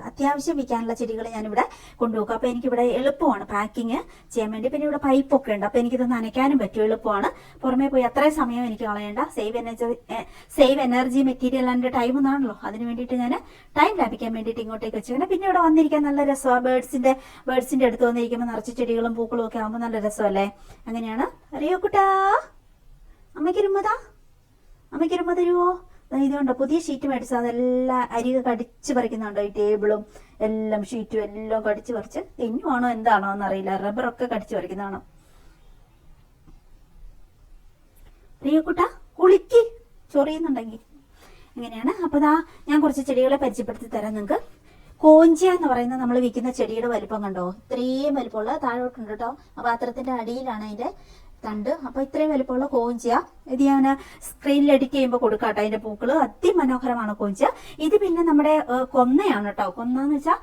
അത്യാവശ്യം വിൽക്കാനുള്ള ചെടികൾ ഞാനിവിടെ കൊണ്ടുപോകും. അപ്പൊ എനിക്കിവിടെ എളുപ്പമാണ് പാക്കിങ് ചെയ്യാൻ വേണ്ടി. പിന്നെ ഇവിടെ പൈപ്പൊക്കെ ഉണ്ട്. അപ്പൊ എനിക്കിത് നനയ്ക്കാനും പറ്റും, എളുപ്പമാണ്. പുറമേ പോയി അത്രയും സമയം എനിക്ക് കളയണ്ട. Save energy material and time എന്നാണല്ലോ, അതിന് വേണ്ടിയിട്ട് ഞാൻ ടൈം ലാഭിക്കാൻ വേണ്ടിയിട്ട് ഇങ്ങോട്ടേക്ക് വെച്ചേക്കണം. പിന്നെ ഇവിടെ വന്നിരിക്കാൻ നല്ല രസമാണ്. ബേർഡ്സിന്റെ അടുത്ത് വന്നിരിക്കുമ്പോൾ നിറച്ച് ചെടികളും പൂക്കളും ഒക്കെ ആകുമ്പോൾ നല്ല രസമല്ലേ. അങ്ങനെയാണ്. അറിയോ കുട്ടാ, അമ്മയ്ക്ക് തരുവോ? ഇതുകൊണ്ട് പുതിയ ഷീറ്റ് മേടിച്ചത് അതെല്ലാം അരികെ കടിച്ച് പറിക്കുന്നുണ്ടോ. ഈ ടേബിളും എല്ലാം ഷീറ്റും എല്ലാം കടിച്ച് പറിച്ച് തെന്നുവാണോ എന്താണോ എന്നറിയില്ല. റബ്ബറൊക്കെ കടിച്ച് പറിക്കുന്നതാണോ. പ്രിയക്കുട്ട കുളിക്ക് ചൊറിയുന്നുണ്ടെങ്കിൽ. ഇങ്ങനെയാണ്. അപ്പൊ ഞാൻ കുറച്ച് ചെടികളെ പരിചയപ്പെടുത്തി തരാം നിങ്ങൾക്ക്. കോഞ്ചിയ എന്ന് പറയുന്നത് നമ്മൾ വിൽക്കുന്ന ചെടിയുടെ വലിപ്പം കണ്ടോ, ഇത്രയും വലിപ്പമുള്ള താഴോട്ടുണ്ട് കേട്ടോ. ആ പാത്രത്തിന്റെ അടിയിലാണ് അതിന്റെ തണ്ട്. അപ്പൊ ഇത്രയും വലിപ്പമുള്ള കോഞ്ചിയ. ഇത് ഞാൻ സ്ക്രീനിൽ എഡിറ്റ് ചെയ്യുമ്പോൾ കൊടുക്കാട്ടോ. അതിന്റെ പൂക്കള് അതിമനോഹരമാണ് കോഞ്ചിയ. ഇത് പിന്നെ നമ്മുടെ കൊന്നയാണ് കേട്ടോ. കൊന്നെന്ന് വെച്ചാൽ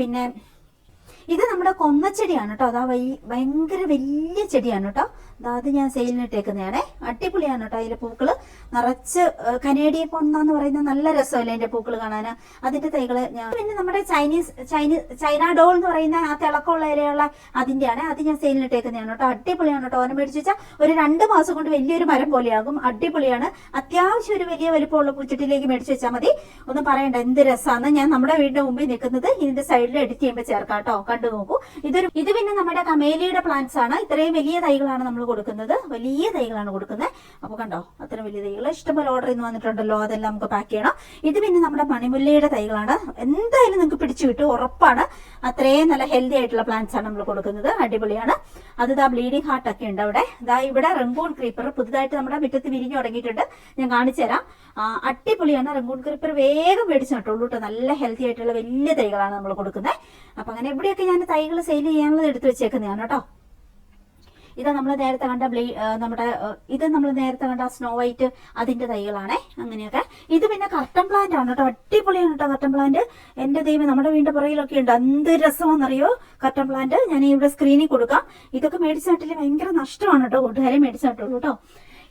പിന്നെ ഇത് നമ്മുടെ കൊന്നച്ചെടിയാണ് കേട്ടോ. അതാ ഭയങ്കര വലിയ ചെടിയാണ് കേട്ടോ. അത് ഞാൻ സെയിലിന് ഇട്ടേക്കുന്നതാണേ. അടിപൊളിയാണ് കേട്ടോ. അതിലെ പൂക്കള് നിറച്ച് കനേഡിയൻ കൊന്ന പറയുന്ന നല്ല രസമല്ലേ അതിന്റെ പൂക്കള് കാണാൻ. അതിന്റെ തൈകള് ഞാൻ പിന്നെ നമ്മുടെ ചൈന ഡോൾ എന്ന് പറയുന്ന ആ തിളക്കമുള്ള ഇലയുള്ള അതിന്റെയാണ്. അത് ഞാൻ സെയിലിന് ഇട്ടേക്കുന്നതാണ് കേട്ടോ. അടിപൊളിയാണ് കേട്ടോ. അവനെ മേടിച്ച് വെച്ചാൽ ഒരു 2 മാസം കൊണ്ട് വലിയൊരു മരം പോലെയാകും. അടിപൊളിയാണ്. അത്യാവശ്യം ഒരു വലിയ വലിപ്പമുള്ള പൂച്ചട്ടിയിലേക്ക് മേടിച്ച് വെച്ചാൽ മതി. ഒന്നും പറയണ്ട, എന്ത് രസമാണ്. ഞാൻ നമ്മുടെ വീടിന്റെ മുമ്പിൽ നിൽക്കുന്നത് ഇതിന്റെ സൈഡിൽ എഡിറ്റ് ചെയ്യുമ്പോൾ ചേർക്കാം കേട്ടോ. കണ്ടു നോക്കൂ. ഇത് പിന്നെ നമ്മുടെ കമേലിയുടെ പ്ലാന്റ്സ് ആണ്. ഇത്രയും വലിയ തൈകളാണ് നമ്മൾ കൊടുക്കുന്നത്. വലിയ തൈകളാണ് കൊടുക്കുന്നത്. അപ്പൊ കണ്ടോ, അത്ര വലിയ തൈകൾ ഇഷ്ടംപോലെ ഓർഡർ ചെയ്ത് വന്നിട്ടുണ്ടല്ലോ. അതെല്ലാം നമുക്ക് പാക്ക് ചെയ്യണം. ഇത് പിന്നെ നമ്മുടെ മണിമുല്ലയുടെ തൈകളാണ്. എന്തായാലും നിങ്ങൾക്ക് പിടിച്ചു കിട്ടും, ഉറപ്പാണ്. അത്രയും നല്ല ഹെൽത്തി ആയിട്ടുള്ള പ്ലാന്റ്സ് ആണ് നമ്മൾ കൊടുക്കുന്നത്. അടിപൊളിയാണ്. അത് ബ്ലീഡിംഗ് ഹാർട്ട് ഒക്കെ ഉണ്ട് അവിടെ. ഇവിടെ റംബൂൺ ക്രീപ്പർ പുതുതായിട്ട് നമ്മുടെ മുറ്റത്ത് വിരിഞ്ഞു തുടങ്ങിയിട്ടുണ്ട്. ഞാൻ കാണിച്ചു തരാം. അടിപൊളിയാണ്. റംബൂൺ ക്രീപ്പർ വേഗം മേടിച്ചു നട്ടുള്ളൂ കേട്ടോ. നല്ല ഹെൽത്തി ആയിട്ടുള്ള വലിയ തൈകളാണ് നമ്മൾ കൊടുക്കുന്നത്. അപ്പൊ അങ്ങനെ എവിടെയൊക്കെ ഞാൻ തൈകൾ സെയിൽ ചെയ്യാനുള്ളത് എടുത്തു വെച്ചേക്കുന്നതാണ് കേട്ടോ. ഇത് നമ്മൾ നേരത്തെ കണ്ട നമ്മൾ നേരത്തെ കണ്ട സ്നോ വൈറ്റ് അതിന്റെ തൈകളാണേ. അങ്ങനെയൊക്കെ. ഇത് പിന്നെ കർട്ടൻ പ്ലാന്റ് ആണ് കേട്ടോ. അടിപൊളിയാണ് കേട്ടോ കർട്ടൻ പ്ലാന്റ്. എന്റെ ദൈവം, നമ്മുടെ വീടിന്റെ പുറകിലൊക്കെ ഉണ്ട്. എന്ത് രസമാണെന്നറിയോ കർട്ടൻ പ്ലാന്റ്. ഞാൻ ഇവിടെ സ്ക്രീനിൽ കൊടുക്കാം. ഇതൊക്കെ മേടിച്ച നട്ടില് ഭയങ്കര നഷ്ടമാണ് കേട്ടോ. കൂട്ടുകാരെ മേടിച്ച നട്ടുള്ളൂ കേട്ടോ.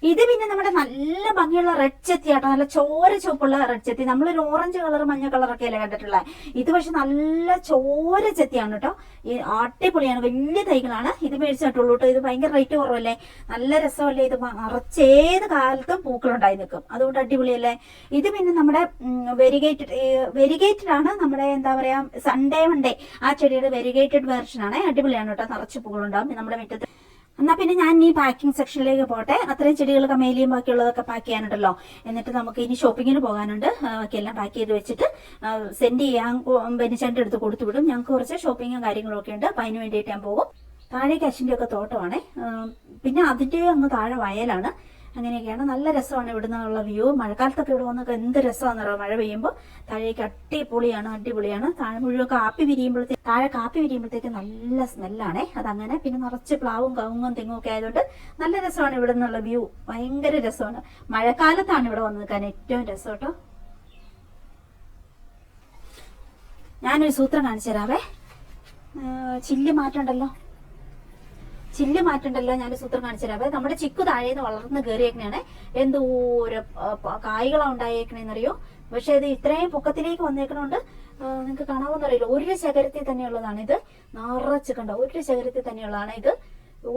ഇത് പിന്നെ നമ്മുടെ നല്ല ഭംഗിയുള്ള റെഡ് ചെത്തി ആട്ടോ. നല്ല ചോര ചുവപ്പുള്ള റെഡ് ചെത്തി. നമ്മളൊരു ഓറഞ്ച് കളർ മഞ്ഞ കളറൊക്കെ അല്ലേ കണ്ടിട്ടുള്ളത്. ഇത് പക്ഷെ നല്ല ചോര ചെത്തിയാണ് കേട്ടോ. ഈ അടിപൊളിയാണ്. വലിയ തൈകളാണ്. ഇത് മേടിച്ച് നട്ടുള്ളൂ കേട്ടോ. ഇത് ഭയങ്കര റേറ്റ് കുറവല്ലേ, നല്ല രസമല്ലേ. ഇത് നിറച്ചേത് കാലത്തും പൂക്കളുണ്ടായി നിൽക്കും. അതുകൊണ്ട് അടിപൊളിയല്ലേ. ഇത് പിന്നെ നമ്മുടെ വെരിഗേറ്റഡ് ആണ്. നമ്മുടെ എന്താ പറയാ സൺഡേ മൺഡേ ആ ചെടിയുടെ വെരിഗേറ്റഡ് വേർഷൻ ആണ്. അടിപൊളിയാണ് കേട്ടോ. നിറച്ച് പൂക്കളുണ്ടാവും നമ്മുടെ മുറ്റത്ത്. എന്നാ പിന്നെ ഞാൻ ഈ പാക്കിംഗ് സെക്ഷനിലേക്ക് പോട്ടെ. അത്രയും ചെടികൾ കമേലിയും ബാക്കിയുള്ളതൊക്കെ പാക്ക് ചെയ്യാനുണ്ടല്ലോ. എന്നിട്ട് നമുക്ക് ഇനി ഷോപ്പിങ്ങിന് പോകാനുണ്ട്. ബാക്കിയെല്ലാം പാക്ക് ചെയ്ത് വെച്ചിട്ട് സെൻഡ് ചെയ്യാൻ ബെനിച്ചേട്ടൻ്റെ അടുത്ത് കൊടുത്തു വിടും. ഞങ്ങൾക്ക് കുറച്ച് ഷോപ്പിങ്ങും കാര്യങ്ങളും ഒക്കെ ഉണ്ട്. അപ്പൊ അതിന് വേണ്ടിയിട്ട് ഞാൻ പോകും. താഴെ കശിന്റെ ഒക്കെ തോട്ടമാണ്. പിന്നെ അതിന്റെ അങ്ങ് താഴെ വയലാണ്. അങ്ങനെയൊക്കെയാണ്. നല്ല രസമാണ് ഇവിടെ നിന്നുള്ള വ്യൂ. മഴക്കാലത്തൊക്കെ ഇവിടെ വന്നൊക്കെ എന്ത് രസമാണെന്നറിയോ. മഴ പെയ്യുമ്പോൾ താഴേക്ക് അടിപൊളിയാണ്. താഴെ മുഴുവൻ താഴെ കാപ്പി വിരിയുമ്പോഴത്തേക്ക് നല്ല സ്മെല്ലാണേ. അതങ്ങനെ. പിന്നെ നിറച്ച് പ്ലാവും കവുങ്ങും തെങ്ങും ഒക്കെ ആയതുകൊണ്ട് നല്ല രസമാണ് ഇവിടെ നിന്നുള്ള വ്യൂ. ഭയങ്കര രസമാണ്. മഴക്കാലത്താണ് ഇവിടെ വന്ന് നിൽക്കാൻ ഏറ്റവും രസം കേട്ടോ. ഞാനൊരു സൂത്രം കാണിച്ചു തരാവേ. ചില്ല് മാറ്റണ്ടല്ലോ. ഞാനൊരു സൂത്രം കാണിച്ചു തരാം. നമ്മുടെ ചിക്കു താഴേന്ന് വളർന്ന് കയറിയേക്കണേ. എന്തോരം കായ്കളാ ഉണ്ടായേക്കണേന്നറിയോ. പക്ഷെ ഇത് ഇത്രയും പൊക്കത്തിലേക്ക് വന്നേക്കണോണ്ട് നിങ്ങൾക്ക് കാണാമെന്നറിയില്ല. ഒരു ശേഖരത്തിൽ തന്നെയുള്ളതാണ് ഇത്. നിറച്ച് കണ്ടോ, ഒരു ശേഖരത്തിൽ തന്നെയുള്ളതാണ് ഇത്.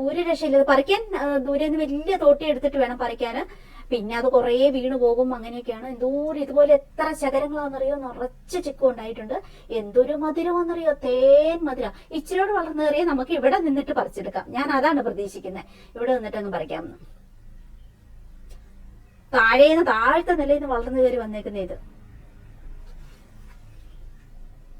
ഒരു രക്ഷയില്ല. ഇത് പറിക്കാൻ ദൂരെ നിന്ന് വലിയ തോട്ടി എടുത്തിട്ട് വേണം പറിക്കാന്. പിന്നെ അത് കുറേ വീണ് പോകും. അങ്ങനെയൊക്കെയാണ്. എന്തോരം ഇതുപോലെ എത്ര ശകരങ്ങളാണെന്നറിയോ. നിറച്ച് ചിക്കു ഉണ്ടായിട്ടുണ്ട്. എന്തൊരു മധുരമാണെന്നറിയോ. തേൻ മധുര. ഇച്ചിരിയോട് വളർന്നു കയറിയ നമുക്ക് ഇവിടെ നിന്നിട്ട് പറിച്ചെടുക്കാം. ഞാൻ അതാണ് പ്രതീക്ഷിക്കുന്നത്. ഇവിടെ നിന്നിട്ട് അങ്ങ് പറിക്കാമെന്ന്. താഴത്തെ നിലയിൽ നിന്ന് വളർന്നു കയറി വന്നേക്കുന്ന ഇത്